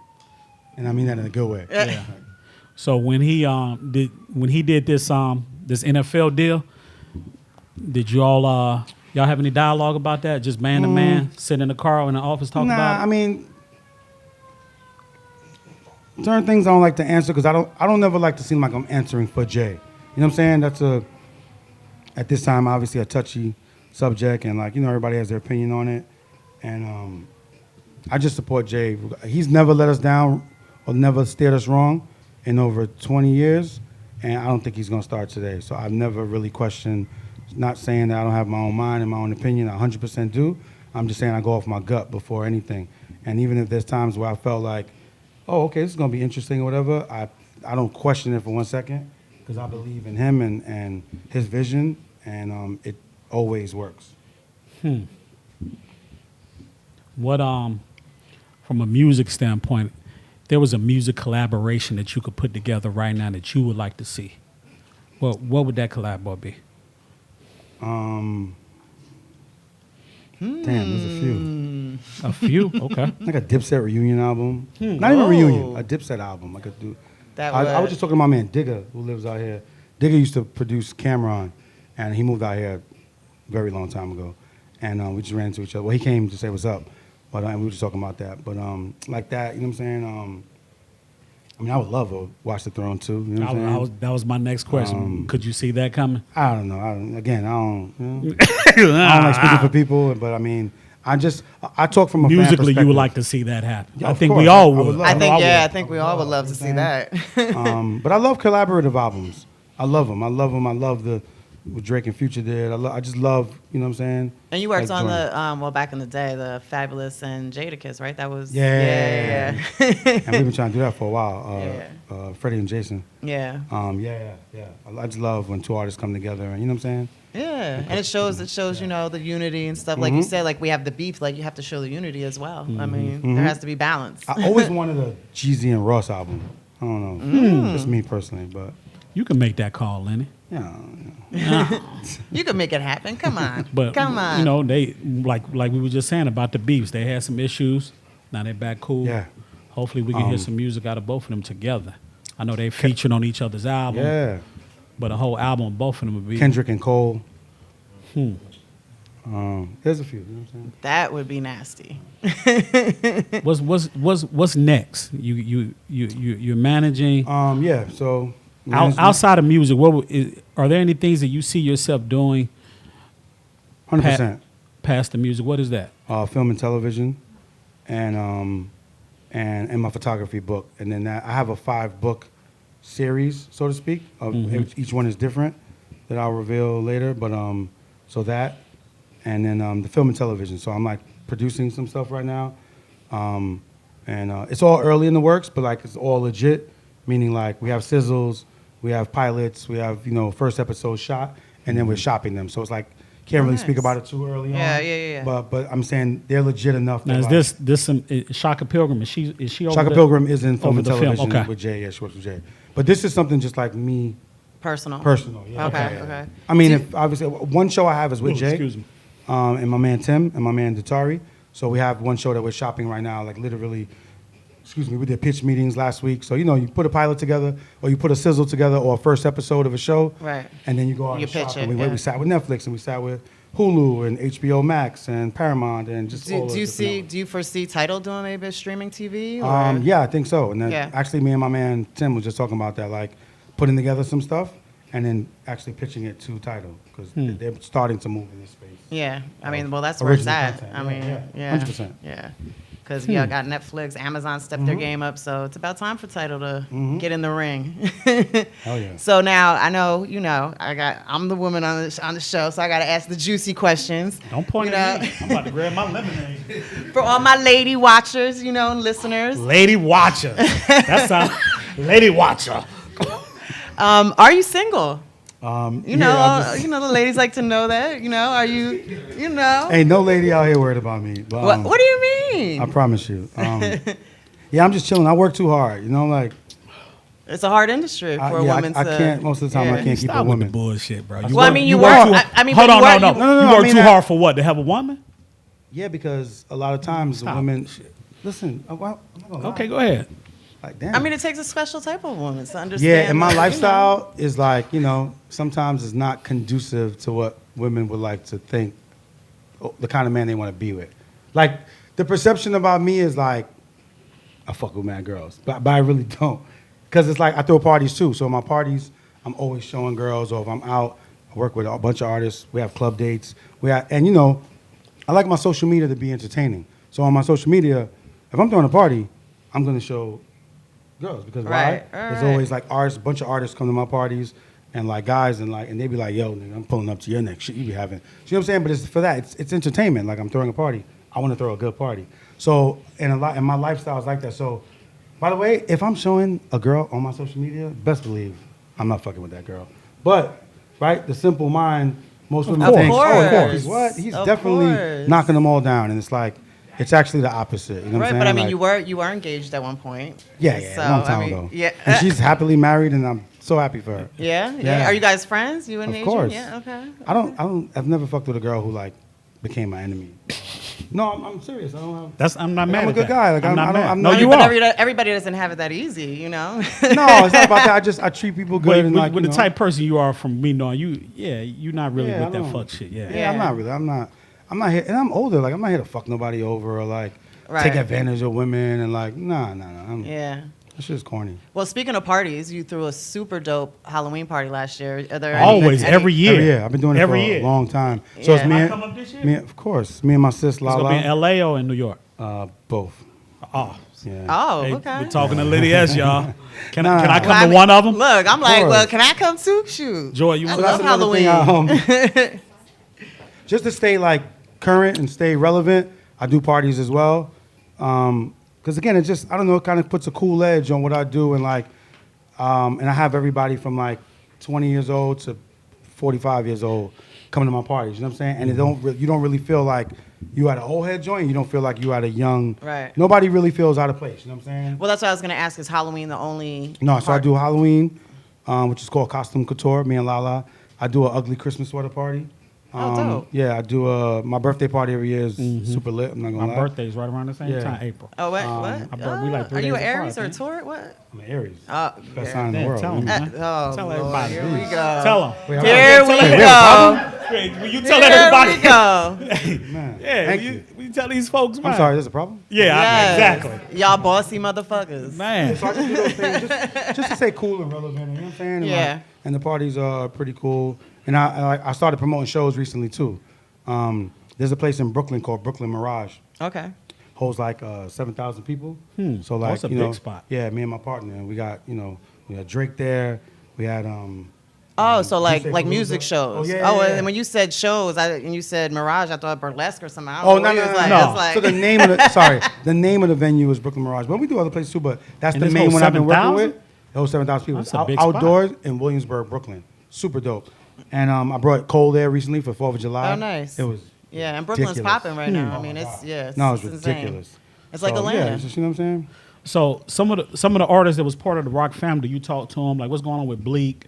And I mean that in a good way. Yeah. So when he did this this NFL deal, did y'all have any dialogue about that? Just man to man, sitting in the car or in the office talking about it? I mean, certain things I don't like to answer because I don't never like to seem like I'm answering for Jay. You know what I'm saying? That's at this time, obviously a touchy subject, and like, everybody has their opinion on it. And I just support Jay. He's never let us down or never steered us wrong in over 20 years, and I don't think he's gonna start today. So I've never really questioned, not saying that I don't have my own mind and my own opinion, I 100% do. I'm just saying I go off my gut before anything. And even if there's times where I felt like, oh, okay, this is gonna be interesting or whatever, I don't question it for 1 second because I believe in him and his vision, and it always works. What from a music standpoint, there was a music collaboration that you could put together right now that you would like to see. What would that collab be? Damn, there's a few. A few, okay. Like a Dipset reunion album. Not even a reunion, a Dipset album. I could do. I was just talking to my man Digga, who lives out here. Digga used to produce Cameron, and he moved out here a very long time ago. And we just ran into each other. Well, he came to say what's up, but we were just talking about that. But like that, you know what I'm saying? I mean, I would love to watch The Throne too. You know what I'm saying? That was my next question. Could you see that coming? I don't know. I don't like speaking for people, but I mean, I talk from a fan Musically, you would perspective. like to see that happen. Yeah, I of think course. we all I would would. love- I think, would. yeah, I think we all would love to see that. But I love collaborative albums. I love them. I love the what Drake and Future did. I just love, you know what I'm saying? And you worked Like on joint. the, well, back in the day, the Fabulous and Jadakiss, right? That was, Yeah. yeah. And we've been trying to do that for a while. Yeah. Freddie and Jason. Yeah. Yeah. I just love when two artists come together, and you know what I'm saying? Yeah, and it shows you know the unity and stuff. Like you said, like we have the beef, like you have to show the unity as well. I mean, there has to be balance. I always wanted a Jeezy and Ross album. I don't know. Just me personally, but You can make that call, Lenny. yeah. You can make it happen. Come on, But come on. you know, they like we were just saying about the beefs. They had some issues. Now they're back cool. Yeah. Hopefully we can hear some music out of both of them together. I know they featured on each other's album. Yeah. But a whole album, both of them would be. Kendrick and Cole. There's a few. You know what I'm saying? That would be nasty. What's next? You're managing Yeah. So outside of music. Are there any things that you see yourself doing 100%. past the music? What is that? Film and television, and my photography book, and then I have a 5-book series, so to speak. Of each one is different that I'll reveal later. But so that, and then the film and television. So I'm like producing some stuff right now, and it's all early in the works, but like it's all legit. Meaning like we have sizzles, we have pilots, we have first episode shot, and then we're shopping them. So it's like can't really speak nice. about it too early Yeah, on. yeah. But I'm saying they're legit enough. Now, that, is this some Shaka Pilgrim? Is she over Shaka the- Pilgrim is in film over and the film? television Okay. with Jay. Yeah, she works with Jay. But this is something just like me, Personal. yeah. Okay. I mean, if obviously one show I have is with Ooh, Jay, excuse me. and my man Tim and my man Datari. So we have one show that we're shopping right now, like literally. Excuse me, we did pitch meetings last week. So you put a pilot together, or you put a sizzle together, or a first episode of a show, Right. And then you go out You and shop. pitch And it, we yeah. sat with Netflix, and we sat with Hulu and HBO Max and Paramount, and just all Do the you different see? networks. Do you foresee Tidal doing maybe a streaming TV? Or? Yeah, I think so. And then Yeah. actually, me and my man Tim was just talking about that, like putting together some stuff and then actually pitching it to Tidal because they're starting to move in this space. Yeah, I mean, well, that's where it's Original at. content. I mean, Yeah, yeah, 100%. yeah. Because you got Netflix, Amazon stepped their game up, so it's about time for Tidal to get in the ring. Hell yeah. So now I know, I'm the woman on the show, so I got to ask the juicy questions. Don't point at me. I'm about to grab my lemonade. For all my lady watchers, and listeners. Lady Watcher. That's how. Lady Watcher. Are you single? Yeah, The ladies like to know that. Are you, ain't no lady out here worried about me. But, What do you mean? I promise you. Yeah, I'm just chilling. I work too hard. Like. It's a hard industry for a woman I to. can't. Most of the time, I yeah. can't keep a Stop with the woman. bullshit, bro. Well, I mean, you work work. too- But Hold on, you work. no. no, You I work mean too that- hard for what? To have a woman? Yeah, because a lot of times the women. Listen, I'm not gonna lie. Okay, go ahead. Like, damn. I mean, it takes a special type of woman to understand. Yeah, and my that, lifestyle is like, sometimes it's not conducive to what women would like to think, the kind of man they want to be with. Like, the perception about me is like, I fuck with mad girls, but I really don't. Because it's like, I throw parties too. So my parties, I'm always showing girls, or if I'm out, I work with a bunch of artists. We have club dates. I like my social media to be entertaining. So on my social media, if I'm throwing a party, I'm going to show girls because Right, why? right. There's always like artists, a bunch of artists come to my parties and like guys and they be like, yo, nigga, I'm pulling up to your next shit you be having. You know what I'm saying? But it's for that. It's entertainment. Like I'm throwing a party. I want to throw a good party. So and my lifestyle is like that. So by the way, if I'm showing a girl on my social media, best believe I'm not fucking with that girl. But right, the simple mind, most women think, of course, what? He's Of definitely course. knocking them all down, and it's like. It's actually the opposite. You know what Right, I'm saying? but I mean, Like, you were engaged at one point. Yeah, So, a long time I mean, ago. Yeah. And she's happily married, and I'm so happy for her. Yeah. Yeah. Are you guys friends? You and Of Adrian? course. Yeah. Okay. I've never fucked with a girl who like became my enemy. No, I'm serious. I don't have. I'm not mad I'm a at good that. guy. Like, I'm not I don't- mad. I'm No, not- you but are. everybody doesn't have it that easy. No, it's not about that. I treat people good. But and with, like, with you the know. type person you are, from me knowing you, you're not really Yeah, with I that know. fuck shit. Yeah. Yeah, I'm not really. I'm not here, and I'm older. Like I'm not here to fuck nobody over or like Right. take advantage of women and like nah. Yeah. That shit's corny. Well, speaking of parties, you threw a super dope Halloween party last year. Are there Always, every year. Every year. I've been doing it Every for year. a long time. So it's Yeah. me. I and- come up this year? Me, of course. Me and my sis It's gonna be in Lala. L.A. or in New York. Both. Oh, Yeah. Oh, hey, okay. we're talking to Lenny S, y'all. Can Nah. I come Well, I to mean, one of them? Look, I'm like, course. well, can I come too? Shoot. Joy, you I want love to? another thing Halloween. Just to stay like current and stay relevant, I do parties as well. Because again, it just, I don't know, it kind of puts a cool edge on what I do. And like, and I have everybody from like 20 years old to 45 years old coming to my parties, you know what I'm saying? And you don't really feel like you at an old head joint. You don't feel like you at a young. Right. Nobody really feels out of place, you know what I'm saying? Well, that's what I was going to ask. Is Halloween the only? No, so I part- do Halloween, which is called Costume Couture, me and Lala. I do an ugly Christmas sweater party. Oh, dope. Yeah, I do my birthday party every year is super lit, I'm not going My to lie. birthday's right around the same Yeah. time, April. Oh, what? we like 3 Are you days an apart, Aries or a man. Taurus? What? I'm an Aries. Oh, Best yeah. sign in the Yeah, world. tell 'em, you know? man. Oh, Tell Lord, everybody. here we go. Tell them. Wait, Here we wait, we have a go. Wait, will you tell Here everybody? we go. Man, Yeah, thank will you. you tell these folks, man? I'm sorry, there's a problem? Yeah, Yes. exactly. Y'all bossy motherfuckers. Man. So I just do those things just to stay cool and relevant, you know what I'm saying? And Yeah. like, and the parties are pretty cool. And I started promoting shows recently too. There's a place in Brooklyn called Brooklyn Mirage. Okay. Holds like 7,000 people. So Oh, like, that's a you big know, spot. Yeah, me and my partner, and we got Drake there. We had Oh, so like Music music Palooza. shows. Oh, yeah. And when you said shows, and you said Mirage, I thought burlesque or something. I don't Oh know no what no you no, was like. no. It's like, So the name of the venue is Brooklyn Mirage. But we do other places too. But that's And the this main holds one I've been working 7,000? with. It holds 7,000 people. That's a It's big spot. outdoors in Williamsburg, Brooklyn. Super dope. And I brought Cole there recently for 4th of July. Oh, nice. It was yeah, and Brooklyn's ridiculous. popping right now. I Oh, mean, my it's God. yeah. No, it's insane. ridiculous. It's like So, Atlanta. Yeah, it's just, you know what I'm saying? So some of the artists that was part of the Rock family, you talk to them, like what's going on with Bleak,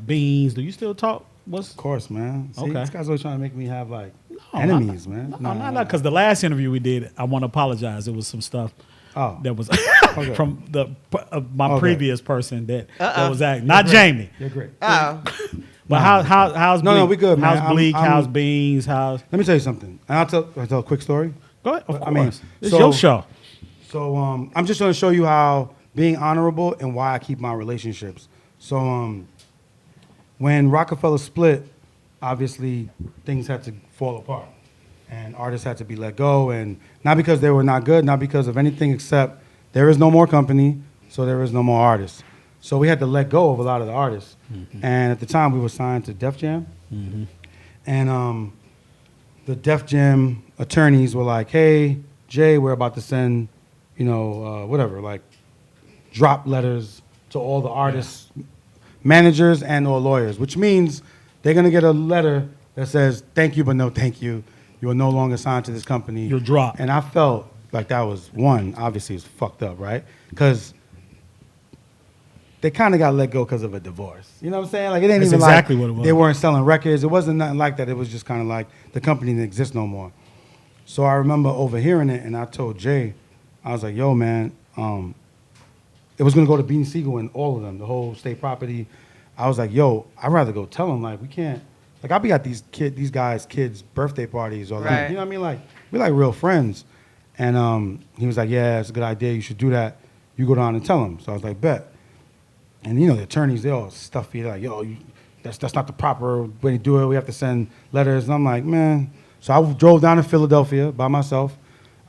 Beans? Do you still talk? What's Of course, man. See, Okay. this guy's always trying to make me have like No, enemies, man. No, not because the last interview we did, I want to apologize. It was some stuff Oh. that was Okay. from my Okay. previous person that Uh-oh. was acting, not Jamie. You're great. Oh, But how's No, Bleak? no, we good, man. How's Bleak? I'm- How's Beans? How's Let me tell you something. And I'll tell a quick story. go ahead. Of I mean, course, it's so- your show. So I'm just going to show you how being honorable and why I keep my relationships. So when Rockefeller split, obviously things had to fall apart, and artists had to be let go, and not because they were not good, not because of anything except there is no more company, so there is no more artists. So we had to let go of a lot of the artists, and at the time we were signed to Def Jam, and the Def Jam attorneys were like, "Hey, Jay, we're about to send, whatever, like, drop letters to all the artists, managers and or lawyers, which means they're gonna get a letter that says, thank you, but no thank you. You are no longer signed to this company. You're dropped. And I felt like that was, one, obviously it's fucked up, right? Because they kind of got let go because of a divorce. You know what I'm saying? Like, it ain't That's even exactly like what it was. they weren't selling records. It wasn't nothing like that. It was just kind of like the company didn't exist no more. So I remember overhearing it, and I told Jay, I was like, yo, man, it was going to go to Beanie Siegel and all of them, the whole state property. I was like, yo, I'd rather go tell them, like, we can't, like, I'll be at these guys' kids' birthday parties or, like, Right. you know what I mean? Like, we're like real friends. And he was like, yeah, it's a good idea. You should do that. You go down and tell them. So I was like, bet. And, the attorneys, they all stuffy. They're like, yo, that's not the proper way to do it. We have to send letters. And I'm like, man. So I drove down to Philadelphia by myself.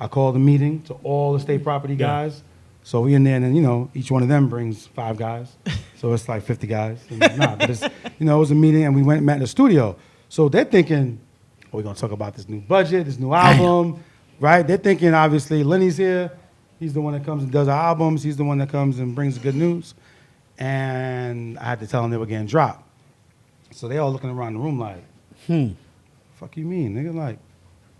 I called a meeting to all the state property Yeah. guys. So we in there, and then, each one of them brings 5 guys. So it's like 50 guys. And but it's, it was a meeting, and we went and met in the studio. So they're thinking, we're going to talk about this new budget, this new album, right? They're thinking, obviously, Lenny's here. He's the one that comes and does our albums. He's the one that comes and brings the good news. And I had to tell them they were getting dropped. So they all looking around the room like, fuck you mean? Nigga, like,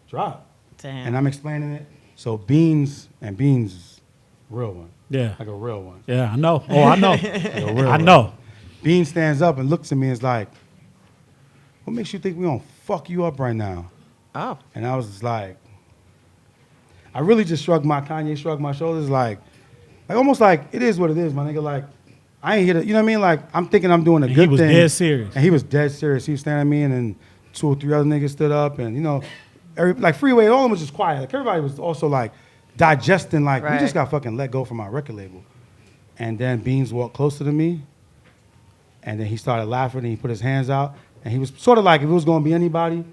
drop. damn. And I'm explaining it. So Beans is a real one. Yeah. Like a real one. Yeah, I know. Oh, I know. Like a real I one. know. Bean stands up and looks at me and is like, what makes you think we gonna fuck you up right now? Oh, And I was just like, I really just shrugged my shoulders like almost like, it is what it is, my nigga. Like, I ain't here to, you know what I mean? Like, I'm thinking I'm doing a And good he was thing. dead serious. And he was dead serious. He was staring at me, and then 2 or 3 other niggas stood up, and, like Freeway, all of them was just quiet. Like, everybody was also like digesting, like, we Right. just got fucking let go from our record label. And then Beans walked closer to me, and then he started laughing, and he put his hands out, and he was sort of like, if it was going to be anybody,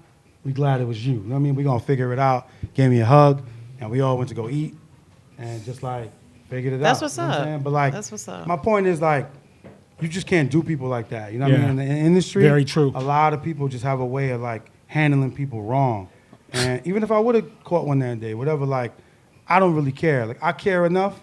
we glad it was you. You know what I mean? We going to figure it out. Gave me a hug, and we all went to go eat, and just like figured it That's out. what's You know what I'm up. saying? But like, That's what's up. my point is like, you just can't do people like that. You know what I Yeah. mean? In the industry, Very true. a lot of people just have a way of like handling people wrong. And even if I would have caught one that day, whatever, like, I don't really care. Like, I care enough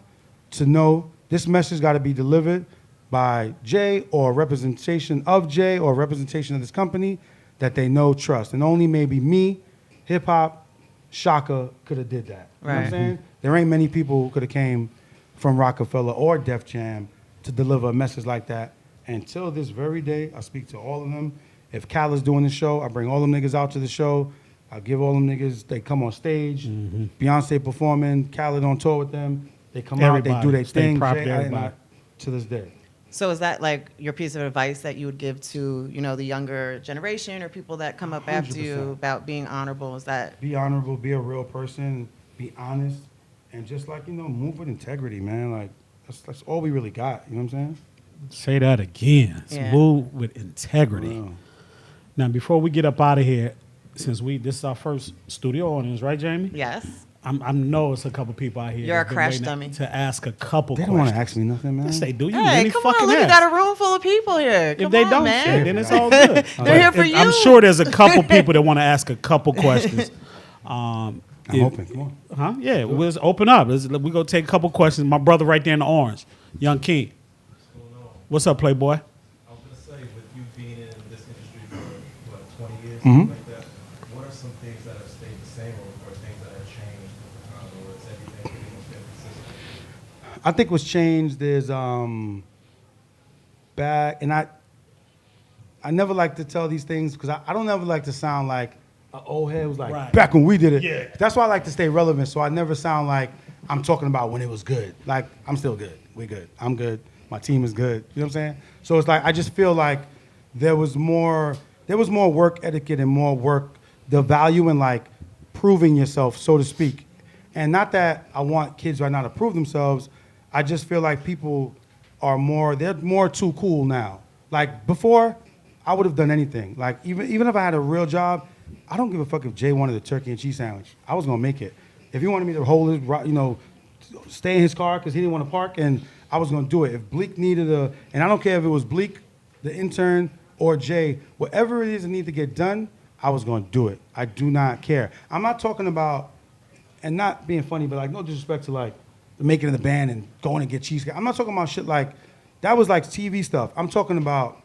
to know this message got to be delivered by Jay or a representation of Jay or a representation of this company that they know, trust. And only maybe me, hip hop, Shaka could have did that. You know what I'm Right. saying? There ain't many people who could have came from Rockefeller or Def Jam to deliver a message like that. Until this very day, I speak to all of them. If Khaled's doing the show, I bring all them niggas out to the show. I give all them niggas, they come on stage. Beyonce performing, Khaled on tour with them. They come out, they do Everybody. their Stay thing. propped, Jay, everybody. to this day. So is that like your piece of advice that you would give to, you know, the younger generation or people that come up after you 100%. about being honorable? Is that Be honorable, be a real person, be honest, and just like, you know, move with integrity, man. Like, that's all we really got. You know what I'm saying? Say that again. Yeah. Move with integrity. Wow. Now, before we get up out of here, since this is our first studio audience, right, Jamie? yes? I know it's a couple people out here. You're a that's been crash waiting dummy. To ask a couple They don't questions. want to ask me nothing, man. Yes, they do. You Hey, really come fucking on! Look, you ask. got a room full of people here. Come If they on, don't, man. shit, then it's all good. They're here for I'm you. sure there's a couple people that want to ask a couple questions. I'm if- hoping. Come on. Huh? Yeah, we'll just open up. We go take a couple questions. My brother right there in the orange, Young King. What's up, Playboy? I was gonna say, with you being in this industry for what, 20 years, Mhm. like that, what are some things that have stayed the same or things that have changed, or is everything pretty much been consistent? I think what's changed is back, and I never like to tell these things because I don't ever like to sound like an old head was like, Right. back when we did it. Yeah. That's why I like to stay relevant, so I never sound like I'm talking about when it was good. Like, I'm still good. We good. I'm good. My team is good. You know what I'm saying? So it's like, I just feel like there was more work etiquette and more work, the value in like proving yourself, so to speak. And not that I want kids right now to prove themselves. I just feel like people they're more too cool now. Like before, I would have done anything. Like even if I had a real job, I don't give a fuck if Jay wanted a turkey and cheese sandwich. I was gonna make it. If he wanted me to hold his, stay in his car because he didn't want to park, and I was gonna do it. If Bleak needed and I don't care if it was Bleak, the intern, or Jay, whatever it is that needs to get done, I was gonna do it. I do not care. I'm not talking about, and not being funny, but like no disrespect to like making in the band and going and get cheesecake. I'm not talking about shit like, that was like TV stuff. I'm talking about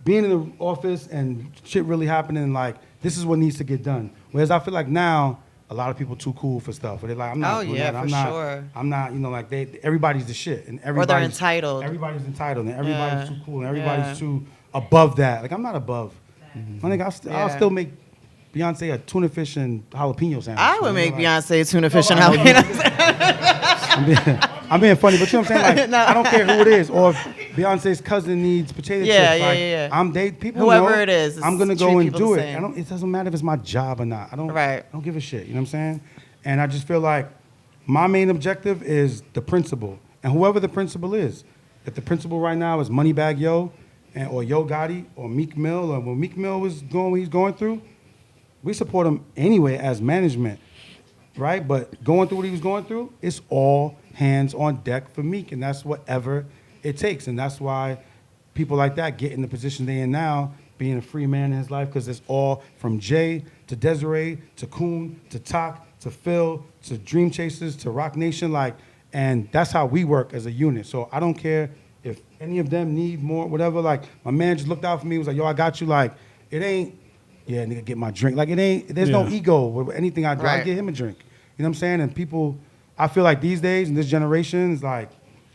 being in the office and shit really happening, and like, this is what needs to get done. Whereas I feel like now, a lot of people too cool for stuff. Where they're like, I'm not Oh, doing yeah, that. for sure. I'm not, like everybody's the shit. And Or everybody's they're entitled. Everybody's entitled and everybody's Yeah. too cool and everybody's Yeah. too above that. Like, I'm not above. I think I'll Yeah. still make Beyonce a tuna fish and jalapeno sandwich. I would make Like, Beyonce tuna fish and but I know jalapeno. I'm being funny, but you know what I'm saying? Like, No. I don't care who it is, or if Beyonce's cousin needs potato Yeah, chips. yeah, Like, yeah. People Whoever know it is, I'm gonna treat go and people do the it. same. It doesn't matter if it's my job or not. Right. I don't give a shit. You know what I'm saying? And I just feel like my main objective is the principal, and whoever the principal is. If the principal right now is Moneybagg Yo, or Yo Gotti, or Meek Mill, or when Meek Mill was going what he's going through, we support him anyway as management, right? But going through what he was going through, it's all hands on deck for Meek, and that's whatever it takes. And that's why people like that get in the position they're in now, being a free man in his life, because it's all from Jay to Desiree to Coon to Tak to Phil to Dream Chasers to Rock Nation, and that's how we work as a unit. So I don't care if any of them need more, whatever. Like, my man just looked out for me, was like, yo, I got you. Like, it ain't, yeah, nigga, get my drink. Like, it ain't, there's no Yeah. ego with anything I do. I Right. get him a drink. You know what I'm saying? And people, I feel like these days in this generation, it's like,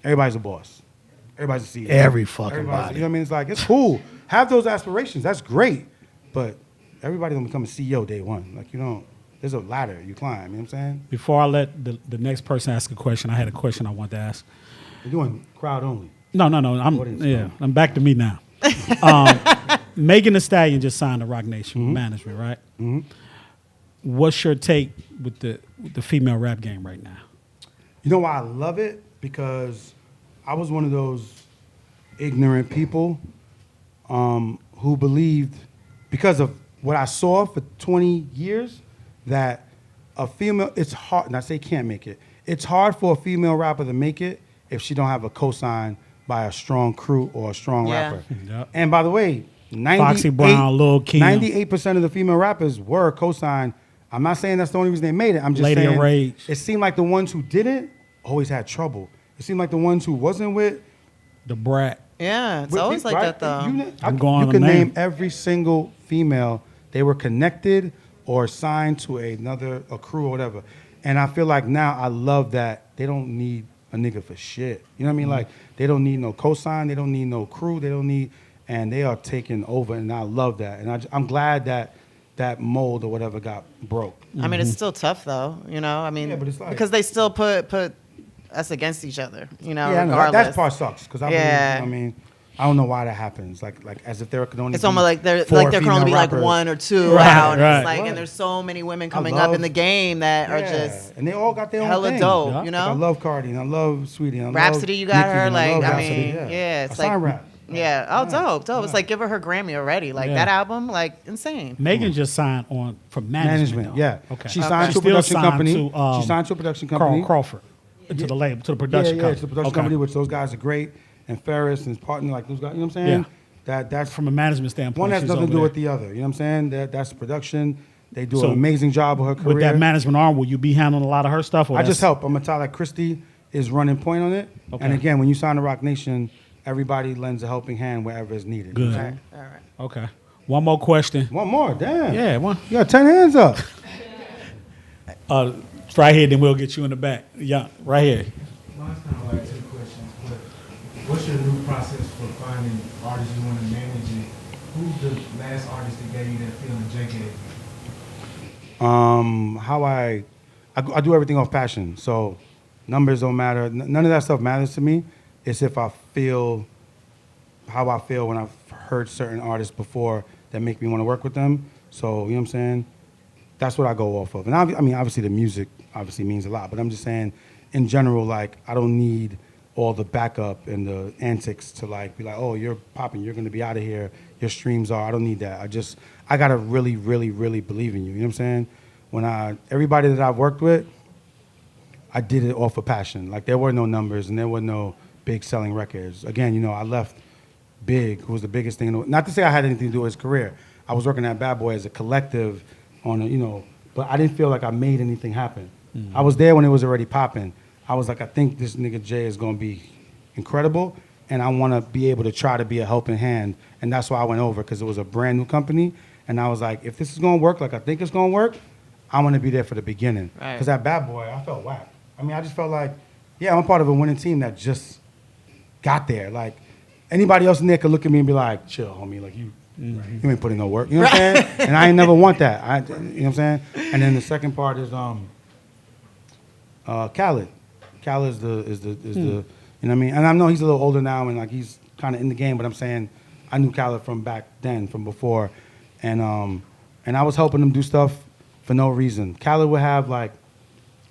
everybody's a boss. Everybody's a CEO. Every fucking Everybody's- body. You know what I mean? It's like, it's cool. Have those aspirations. That's great. But everybody don't become a CEO day one. Like, you don't, there's a ladder you climb. You know what I'm saying? Before I let the next person ask a question, I had a question I wanted to ask. You're doing crowd only. No. Audience, I'm back to me now. Megan Thee Stallion just signed to Rock Nation management, right? Mm-hmm. What's your take with the female rap game right now? You know why I love it? because I was one of those ignorant people who believed, because of what I saw for 20 years, that a female, it's hard, and I say can't make it, it's hard for a female rapper to make it if she don't have a cosign by a strong crew or a strong rapper. Yep. And by the way, Foxy Brown, Lil' Kim. 98% of the female rappers were co-signed. I'm not saying that's the only reason they made it. I'm just Lady of saying Rage. it seemed like the ones who didn't always had trouble. It seemed like the ones who wasn't with. The Brat. Yeah, it's with always people, like right? that though. I'm going you on can the name name. every single female. They were connected or signed to a crew or whatever. And I feel like now I love that they don't need a nigga for shit. You know what I mean? Like they don't need no cosign. They don't need no crew. They don't need, and they are taking over. And I love that. And I'm glad that that mold or whatever got broke. I mean, it's still tough though, you know. I mean, Yeah, but it's like- because they still put us against each other, you know. Yeah, I know. Regardless. That part sucks because I Yeah. believe, I mean, I don't know why that happens. Like as if there could only. It's be almost like there four can only female be like rappers. one or two Right, out. And right. it's like, Right. and there's so many women I coming up love- in the game that are Yeah, just and they all got their own hella thing. dope, Yeah. you Like, I know. love Cardi and I love Sweetie. And I Rhapsody, love you got Nicki, her. and Like, love I Rhapsody, mean, yeah, it's I sign like, rap. yeah, oh, dope. It's like give her Grammy already. Like Yeah. that album, like insane. Megan just signed on from management. Management, though. yeah. Okay. She signed to a Still production signed company. to, She signed to a production Carl company. Crawford to the label, to the production Yeah, company. it's the production Okay. company, which those guys are great. And Ferris and his partner, like those guys, you know what I'm saying? That's From a management standpoint, one has she's nothing to over do there. with the other. You know what I'm saying? That's production. They do So, an amazing job with her career. With that management arm, will you be handling a lot of her stuff? Or I just that's- help. I'm gonna tell like Christy is running point on it. Okay. And again, when you sign to Rock Nation, everybody lends a helping hand wherever it's needed. You know Good. what I'm All right. Okay. One more question. saying? One more, damn. Yeah, one. You got 10 hands up. Right here, then we'll get you in the back. Yeah, right here. Mine's kind of like two questions, but what's your new process for finding artists you want to manage, and who's the last artist that gave you that feeling Jay gave you? How I do everything off passion. So numbers don't matter. None of that stuff matters to me. It's if I feel how I feel when I've heard certain artists before that make me want to work with them. So, you know what I'm saying? That's what I go off of. And I mean, obviously the music obviously means a lot, but I'm just saying in general, like I don't need all the backup and the antics to like be like, oh, you're popping, you're going to be out of here, your streams are. I don't need that. I got to really, really, really believe in you. You know what I'm saying? Everybody that I've worked with, I did it off of passion. Like there were no numbers and there were no big selling records. Again, you know, I left Big, who was the biggest thing. Not to say I had anything to do with his career. I was working at Bad Boy as a collective on a, you know, but I didn't feel like I made anything happen. I was there when it was already popping. I was like, I think this nigga Jay is going to be incredible, and I want to be able to try to be a helping hand. And that's why I went over, because it was a brand new company. And I was like, if this is going to work like I think it's going to work, I want to be there for the beginning. Right. Because at Bad Boy, I felt whack. I mean, I just felt like, yeah, I'm a part of a winning team that just got there. Like, anybody else in there could look at me and be like, chill, homie, like you ain't putting no work. You know what I'm saying? And I ain't never want that. You know what I'm saying? And then the second part is Khaled. Khaled is the you know what I mean? And I know he's a little older now and like he's kind of in the game, but I'm saying I knew Khaled from back then, from before. And I was helping him do stuff for no reason. Khaled would have like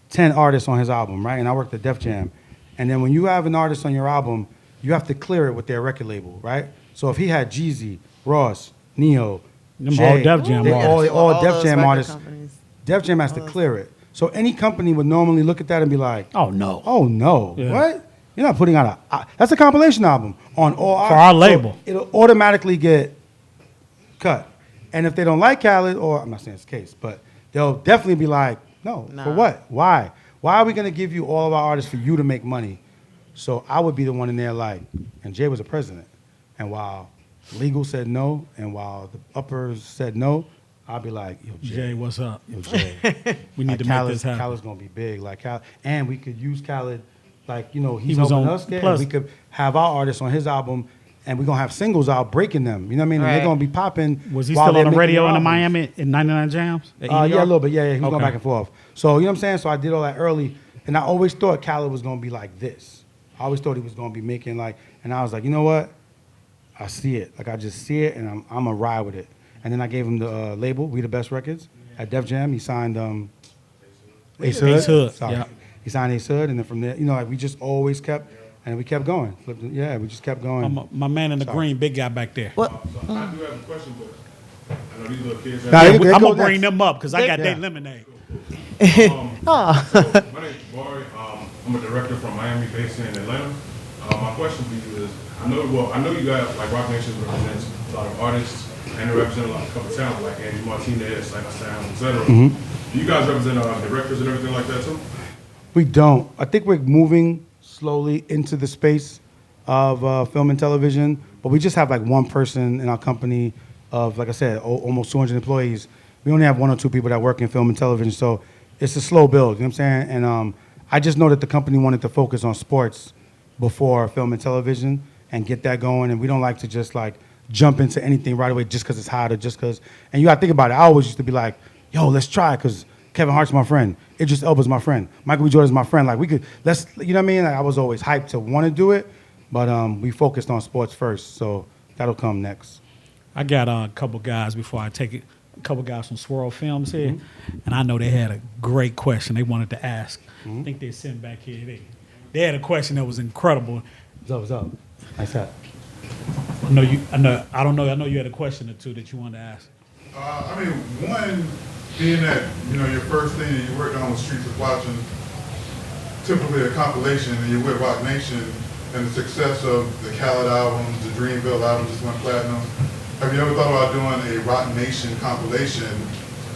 10 artists on his album, right? And I worked at Def Jam. And then when you have an artist on your album, you have to clear it with their record label, right? So if he had Jeezy, Ross, Neo, Them Jay, all Def Jam they artists. all Def those Jam record artists, companies. Def Jam has to clear it. So any company would normally look at that and be like, Oh, no. oh no, Yeah. what? You're not putting out that's a compilation album on all For our label. It'll automatically get cut. And if they don't like Khaled, or I'm not saying it's the case, but they'll definitely be like, no, Nah. for what? Why? Why are we going to give you all of our artists for you to make money? So I would be the one in there like, and Jay was a president. And while legal said no, and while the uppers said no, I'd be like, yo, Jay, what's up? Yo, Jay. We need to make this happen. Khaled's gonna be big, like and we could use Khaled, like you know, He he's was helping on- us there. plus- We could have our artists on his album, and we're gonna have singles out breaking them. You know what I mean? And Right. they're gonna be popping. Was he while still they're on the making radio their in the albums. Miami in 99 Jams? at Yeah, a EDR? little bit. Yeah, he was going Okay. back and forth. So you know what I'm saying? So I did all that early, and I always thought Khaled was gonna be like this. I always thought he was gonna be making like, and I was like, you know what? I see it. Like I just see it, and I'm gonna ride with it. And then I gave him the label, We the Best Records, at Def Jam. He signed Ace Hood. Ace Hood, Sorry. yeah. he signed Ace Hood, and then from there, you know, like we just always kept, and we kept going. Yeah, we just kept going. My man in the green, big guy back there. What? So I do have a question, but I know these little kids. Nah, Have, you good. I'm Go gonna bring next. them up because I got Yeah. that lemonade. so my name's Barry. I'm a director from Miami, based in Atlanta. My question for you is, I know you guys, like Rock Nation represents a lot of artists, and they represent a couple of talent, like Angie Martinez, like Sound, etc. Do you guys represent directors and everything like that too? We don't. I think we're moving slowly into the space of film and television, but we just have like one person in our company of, like I said, almost 200 employees. We only have 1 or 2 people that work in film and television, so it's a slow build, you know what I'm saying? And I just know that the company wanted to focus on sports before film and television and get that going, and we don't like to just like jump into anything right away just because it's hot or just because, and you gotta think about it. I always used to be like, yo, let's try, because Kevin Hart's my friend. Idris Elba's my friend. Michael B. Jordan's my friend. Like you know what I mean? Like, I was always hyped to want to do it, but we focused on sports first, so that'll come next. I got a couple guys before I take it. A couple guys from Swirl Films here, and I know they had a great question they wanted to ask. I think they're sitting back here. They had a question that was incredible. What's up? Nice hat. I know you had a question or two that you wanted to ask. I mean, one, being that, you know, your first thing that you worked on was Streets of Watching, typically a compilation, and you're with Rock Nation, and the success of the Khaled albums, the Dreamville album just went platinum. Have you ever thought about doing a Rock Nation compilation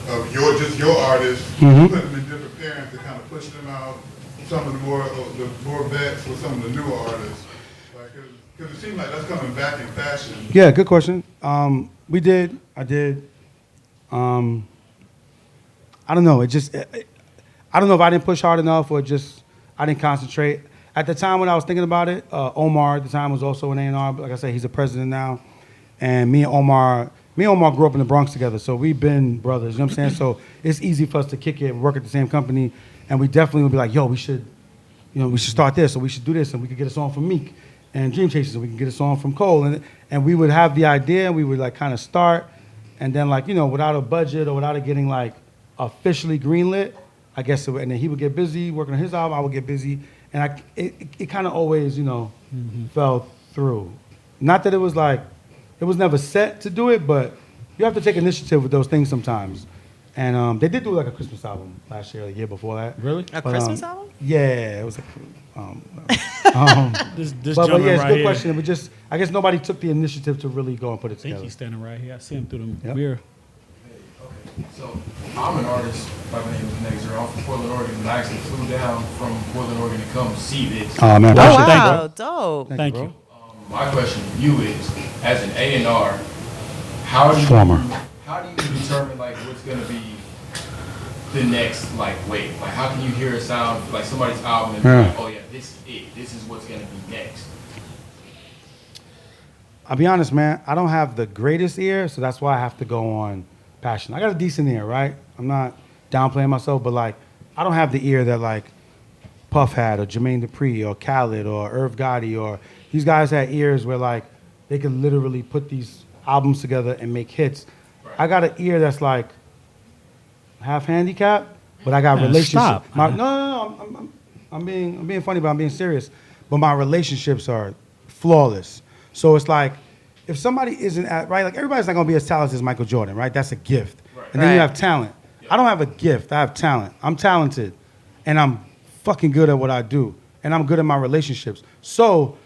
of your artists, putting them in different pairings to kind of push them out, some of the more vets with some of the newer artists? Because it seems like that's coming back in fashion. Yeah, good question. We did. I did. I don't know. I don't know if I didn't push hard enough or just I didn't concentrate. At the time when I was thinking about it, Omar at the time was also an A&R. Like I said, he's a president now. And me and Omar grew up in the Bronx together, so we've been brothers, you know what I'm saying? So it's easy for us to kick it, work at the same company, and we definitely would be like, yo, we should start this, or we should do this, and we could get a song from Meek and Dream Chasers, and we can get a song from Cole, and we would have the idea, and we would like kind of start, and then like, you know, without a budget or without it getting like officially greenlit, I guess, and then he would get busy working on his album, I would get busy, and it kind of always, you know, fell through. Not that it was like, it was never set to do it, but you have to take initiative with those things sometimes. And they did do like a Christmas album last year, or the year before that. Really? A Christmas album? Yeah, it was. This but gentleman yeah, it's a right good here. question. We just, I guess nobody took the initiative to really go and put it I think together. he's standing right here. I see him through the Yep. mirror. Okay, so I'm an artist by the name of Nexer. I'm from Portland, Oregon, and I actually flew down from Portland, Oregon to come see this. Oh man, Oh, appreciate it. wow. Dope. Thank bro. you. My question to you is, as an A&R, how do you determine like what's gonna be the next like wave? Like how can you hear a sound like somebody's album and be like, oh yeah, this is it. This is what's gonna be next. I'll be honest, man. I don't have the greatest ear, so that's why I have to go on passion. I got a decent ear, right? I'm not downplaying myself, but like, I don't have the ear that like Puff had, or Jermaine Dupri, or Khaled, or Irv Gotti, or these guys had ears where like they could literally put these albums together and make hits. Right. I got an ear that's like half handicapped, but I got Man, relationships. stop. No. I'm being funny, but I'm being serious. But my relationships are flawless. So it's like, if somebody isn't right, like everybody's not gonna be as talented as Michael Jordan, right? That's a gift. Right. And then you Right. have talent. I don't have a gift, I have talent. I'm talented, and I'm fucking good at what I do, and I'm good at my relationships. So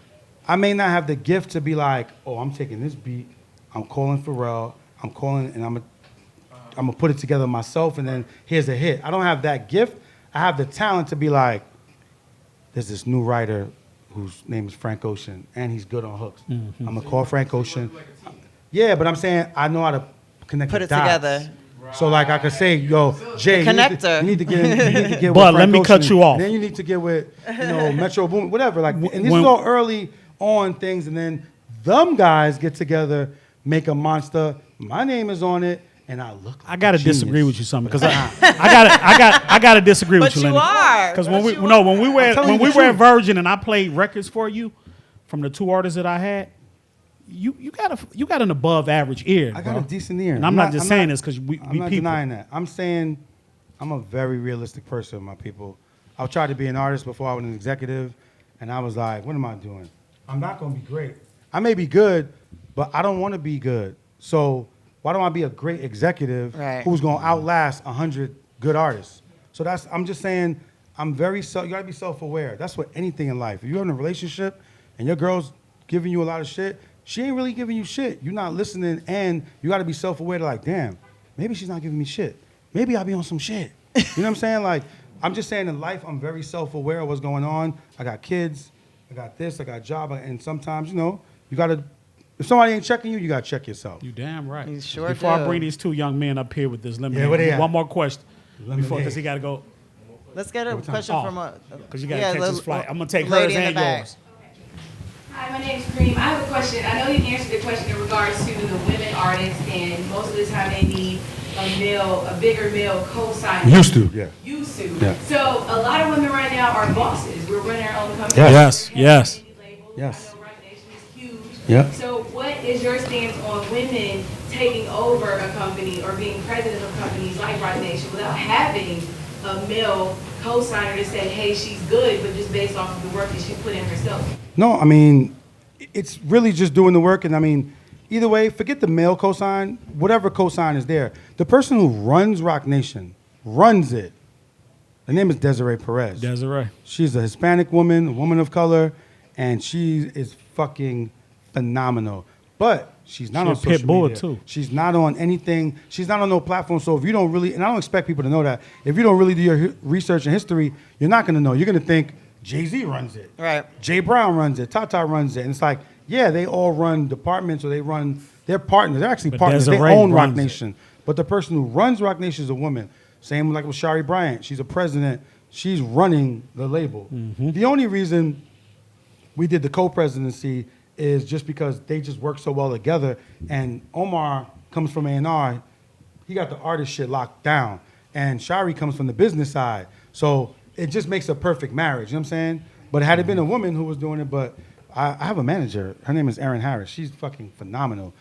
I may not have the gift to be like, oh, I'm taking this beat, I'm calling Pharrell, and I'm gonna put it together myself, and then here's a hit. I don't have that gift. I have the talent to be like, there's this new writer whose name is Frank Ocean, and he's good on hooks. I'm gonna call Frank Ocean. Yeah, but I'm saying I know how to connect Put the it dots. together. So like I could say, yo, Jay, Connector. you need to get But with let Frank me cut Ocean, you off. and then you need to get with, Metro Boom, whatever. Like, and this When- is all early on things, and then them guys get together, make a monster. My name is on it, and I look. Like I gotta a genius. disagree with you something because I gotta disagree But with you, you Lenny. are. Because But when you we are. when we were telling you when we the were at truth. Virgin and I played records for you from the 2 artists that I had, you got an above average ear. I got bro. a decent ear. And I'm not just saying this because we I'm not people. denying that. I'm saying I'm a very realistic person, my people. I tried to be an artist before I was an executive, and I was like, what am I doing? I'm not going to be great. I may be good, but I don't want to be good. So why don't I be a great executive who's going to outlast 100 good artists? So I'm just saying, you got to be self-aware. That's what anything in life. If you're in a relationship and your girl's giving you a lot of shit, she ain't really giving you shit. You're not listening, and you got to be self-aware to like, damn, maybe she's not giving me shit. Maybe I'll be on some shit. You know what I'm saying? Like, I'm just saying in life, I'm very self-aware of what's going on. I got kids, I got this, I got a job, and sometimes, you got to, if somebody ain't checking you, you got to check yourself. You damn right. You sure Before do. I bring these two young men up here with this lemonade, where they at? one more question. Lemonade. Because he got to go. Let's get a question from a. Because you got to catch this flight. I'm going to take lady hers in the and back. yours. Hi, my name's Kareem. I have a question. I know you answered the question in regards to the women artists, and most of the time they need a bigger male co-signer. Used to, yeah. Used to. Yeah. So a lot of women right now are bosses. We're running our own company. Yes, yes. Yes. I know Rock Nation is huge. Yeah. So what is your stance on women taking over a company or being president of companies like Rock Nation without having a male co-signer to say, hey, she's good, but just based off of the work that she put in herself? No, I mean, it's really just doing the work. And I mean, either way, forget the male cosign, whatever cosign is there. The person who runs Rock Nation, runs it. Her name is Desiree Perez. Desiree. She's a Hispanic woman, a woman of color, and she is fucking phenomenal. But she's not on She's a pit social bull, media. too. She's not on anything. She's not on no platform. So if you don't really, and I don't expect people to know that, if you don't really do your research and history, you're not going to know. You're going to think Jay-Z runs it. Right. Jay Brown runs it. Tata runs it. And it's like, yeah, they all run departments, or they're partners. They're actually But partners. They Desiree own Rock runs it. Nation. But the person who runs Rock Nation is a woman. Same like with Shari Bryant. She's a president. She's running the label. Mm-hmm. The only reason we did the co-presidency is just because they just work so well together. And Omar comes from A&R. He got the artist shit locked down. And Shari comes from the business side. So it just makes a perfect marriage. You know what I'm saying? But had it been a woman who was doing it, but I have a manager. Her name is Erin Harris. She's fucking phenomenal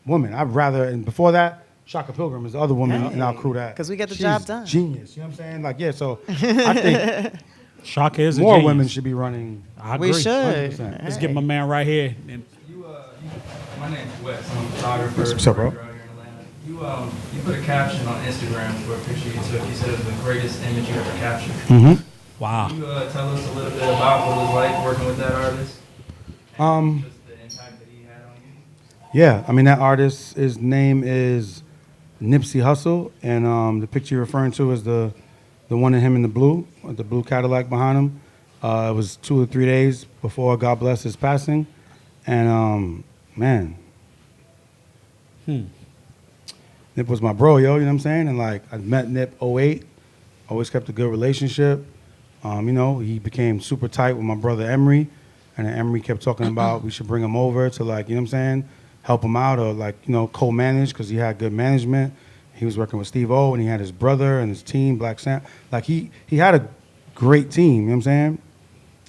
woman. I'd rather, and before that, Shaka Pilgrim is the other woman in our crew that. 'Cause we get the she's job done. Genius. You know what I'm saying? Like, yeah, so I think Shaka is a more genius. women should be running. I agree. We should. 100%. Let's get my man right here. And My name's Wes. I'm a photographer. What's up, bro? Out here in Atlanta. You put a caption on Instagram for a picture you took. You said it was the greatest image you ever captured. Mm-hmm. wow. Can you tell us a little bit about what it was like working with that artist? And just the impact that he had on you? Yeah, I mean, that artist, his name is Nipsey Hussle, and the picture you're referring to is the one of him in the blue, with the blue Cadillac behind him. It was 2 or 3 days before God bless his passing, and man, Nip was my bro, yo. You know what I'm saying? And like, I met Nip '08, always kept a good relationship. He became super tight with my brother Emery, and then Emery kept talking about we should bring him over to, like, you know what I'm saying, help him out, or like, co-manage, because he had good management. He was working with Steve O, and he had his brother and his team, Black Sam. Like, he had a great team, you know what I'm saying?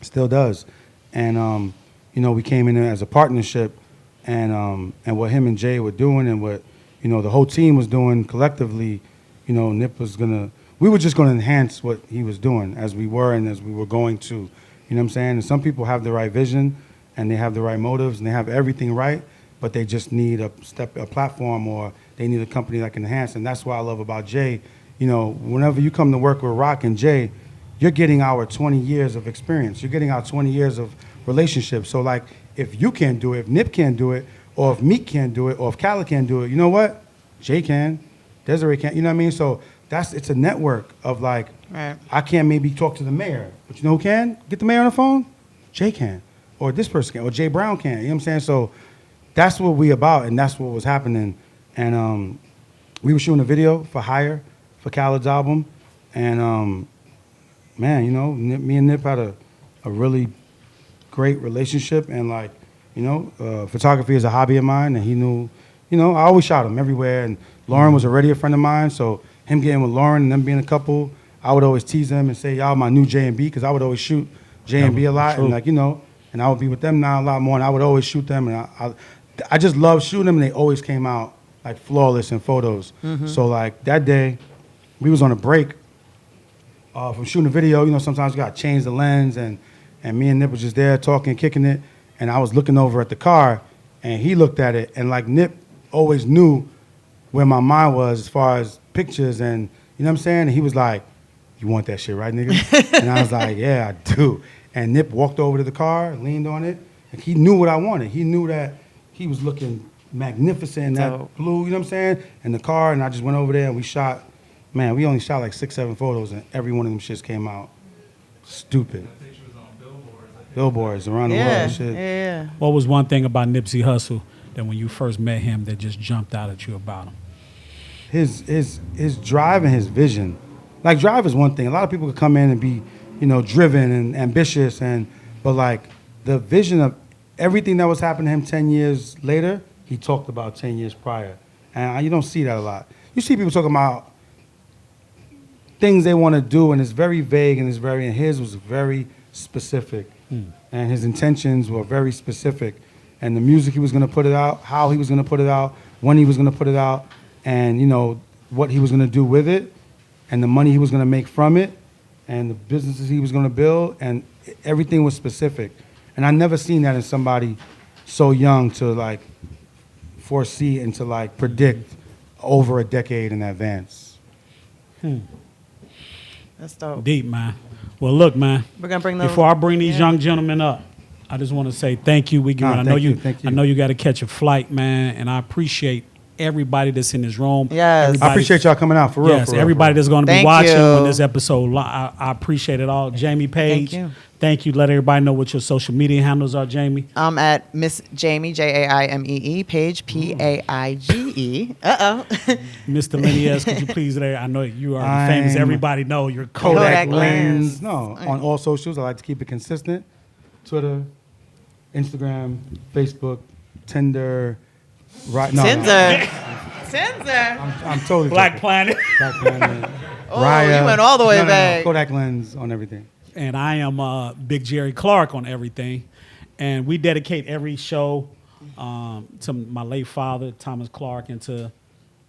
Still does. And, we came in there as a partnership, and what him and Jay were doing, and what, the whole team was doing collectively, Nip was we were just gonna enhance what he was doing as we were and as we were going to, you know what I'm saying? And some people have the right vision, and they have the right motives, and they have everything right, but they just need a platform, or they need a company that can enhance. And that's what I love about Jay. Whenever you come to work with Rock and Jay, you're getting our 20 years of experience. You're getting our 20 years of relationship. So like, if you can't do it, if Nip can't do it, or if Meek can't do it, or if Khaled can't do it, you know what? Jay can, Desiree can, you know what I mean? So it's a network of like, Right. I can't maybe talk to the mayor, but you know who can? Get the mayor on the phone? Jay can, or this person can, or Jay Brown can, you know what I'm saying? So that's what we about, and that's what was happening. And we were shooting a video for Hire, for Khaled's album, and man, me and Nip had a really great relationship, and like, photography is a hobby of mine, and he knew, I always shot him everywhere, and Lauren was already a friend of mine, so him getting with Lauren and them being a couple, I would always tease them and say, y'all my new J&B, because I would always shoot J&B a lot, True. and like, and I would be with them now a lot more, and I would always shoot them, and I just love shooting them, and they always came out like flawless in photos. So like that day, we was on a break, from shooting a video. You know, sometimes you got to change the lens, and me and Nip was just there talking, kicking it, and I was looking over at the car, and he looked at it, and like Nip always knew where my mind was as far as pictures, and you know what I'm saying? And he was like, "You want that shit, right, nigga?" And I was like, "Yeah, I do." And Nip walked over to the car, leaned on it, and he knew what I wanted. He knew that he was looking magnificent in that blue, you know what I'm saying? In the car, and I just went over there and we shot, man, we only shot like 6, 7 photos, and every one of them shits came out stupid. Billboards around the world and shit. Yeah. What was one thing about Nipsey Hussle that when you first met him that just jumped out at you about him? His drive and his vision. Like, drive is one thing. A lot of people could come in and be, you know, driven and ambitious, but like the vision of everything that was happening to him 10 years later, he talked about 10 years prior. And you don't see that a lot. You see people talking about things they want to do, and it's very vague, and his was very specific. And his intentions were very specific. And the music he was going to put it out, how he was going to put it out, when he was going to put it out, and, you know, what he was going to do with it, and the money he was going to make from it, and the businesses he was going to build, and everything was specific. And I never seen that in somebody so young to, like, foresee and to, like, predict over a decade in advance. That's dope. Deep, man. Well, look, man. We're gonna bring those. Before I bring these young gentlemen up, I just want to say thank you. I know you got to catch a flight, man, and I appreciate everybody that's in this room. Yes. I appreciate y'all coming out, for real. Yes, for real, everybody for real. that's going to be Thank watching you. when this episode, I appreciate it all. Jamiee Paige, Thank you. Thank you. Let everybody know what your social media handles are, Jamiee. I'm at Miss Jamiee, Jaimee, Paige, Paige. Mr. Lenny S, could you please, I know you are famous. Everybody know you're Kodak Kodak Lens. Lens. No, on all socials. I like to keep it consistent. Twitter, Instagram, Facebook, Tinder. Right? No, Tinder. I'm totally Black joking. Planet. Black Planet. Oh, you went all the way back. Kodak Lens on everything. And I am Big Jerry Clark on everything. And we dedicate every show to my late father, Thomas Clark, and to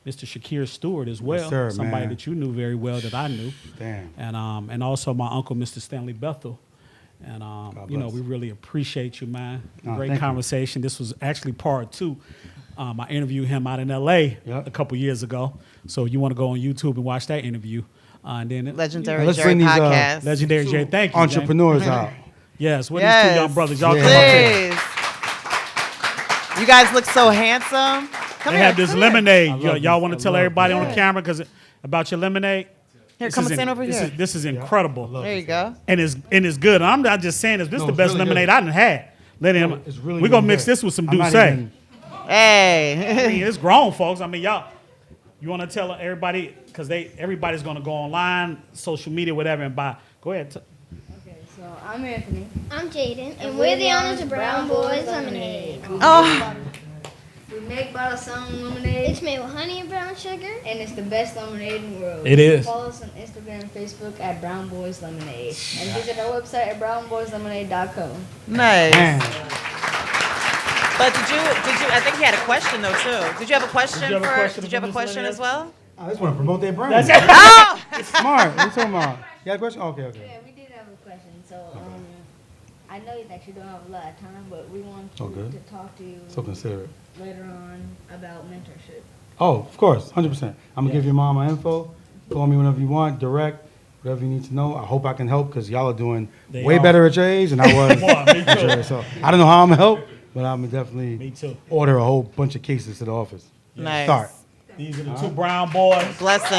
Mr. Shakir Stewart as well. Yes, sir, somebody man. that you knew very well that I knew. Damn. And also my uncle, Mr. Stanley Bethel. And, you know, bless. we really appreciate you, man. No, Great thank you. conversation. This was actually part 2. I interviewed him out in L.A. Yep. a couple years ago. So you want to go on YouTube and watch that interview. And then Legendary Let's Jerry bring these, podcast. Legendary Jerry. Thank you, Entrepreneurs out. James. Yes, what Yes. these 2 young brothers? Y'all come up here. Please. You guys look so handsome. Come They here. have this come here. lemonade. love Y'all this. want I to tell love everybody on the this. camera about your lemonade? Here, This come is and stand over this here. This is incredible. There you go. And it's good. I'm not just saying this. This is No, the it's best really lemonade good. I done had. Let him. It's really We're gonna really mix good. this with some I'm not Douce. even- Hey. I mean, it's grown folks. I mean, y'all. You want to tell everybody because everybody's gonna go online, social media, whatever, and buy. Go ahead. Okay, so I'm Anthony. I'm Jaden, and we're the owners of Brown Boys Lemonade. Oh. We make bottled salmon lemonade, It's made with honey and brown sugar. and it's the best lemonade in the world. It is. Follow us on Instagram and Facebook at Brown Boys Lemonade, and visit our website at brownboyslemonade.com. Nice. Man. But did you? I think he had a question though too. Did you have a question you have a for? question Did you have for a Mr. question Lenny? as well? I just want to promote their brand. That's it. Oh. Smart. What are you talking about? You got a question? Okay. Yeah, we did have a question. So, I know that you don't have a lot of time, but we want Okay. to talk to you So considerate. later on about mentorship. Oh, of course, 100%. I'm gonna give your mom my info. Call me whenever you want, direct, whatever you need to know. I hope I can help because y'all are doing They way are. better at your age than I was. Boy, me at too. your age. So I don't know how I'm gonna help, but I'm gonna definitely Me too. order a whole bunch of cases to the office. Nice. Start. These are the 2 brown boys. Blessings.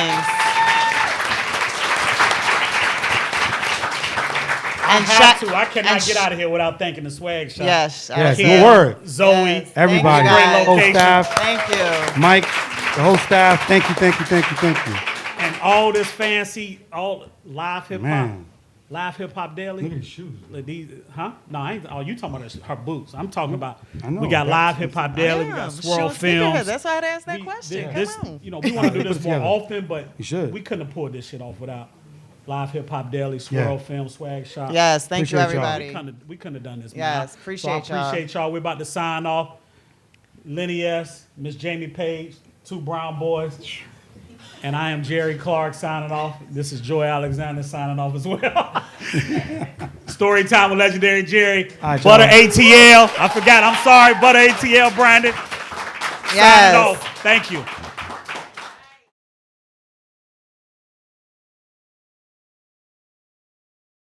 I And have shout- to. I cannot and get out of here without thanking the swag shop. Yes. Yes, Kim. no word. Zoe. Yes. Everybody, Thank you, guys. whole Location. staff, Thank you. Mike, the whole staff. Thank you, thank you, thank you, thank you. And all this fancy, all live hip hop, Man. live hip hop daily. Look at these shoes. Like these, huh? No, I ain't. Oh, you talking about her boots? I'm talking about. I know, We got that's- live hip hop daily. We Damn, got Swirl shoot, speak of her. Films. That's why I asked that We- question. This, Come on. you know, we want to do Put this it more together. often, but You should. we couldn't have pulled this shit off without live hip hop daily, Swirl Yeah. Film, Swag Shop. Yes. Thank you, Appreciate y'all. everybody. We couldn't have done this. Yes, man. appreciate so I appreciate y'all. We're about to sign off. Lenny S, Miss Jamiee Paige, 2 brown boys. And I am Jerry Clark signing off. This is Joy Alexander signing off as well. Storytime with Legendary Jerry. Right, Butter y'all. ATL. I forgot. I'm sorry. Butter ATL Brandon. Yes. Signing off. Thank you.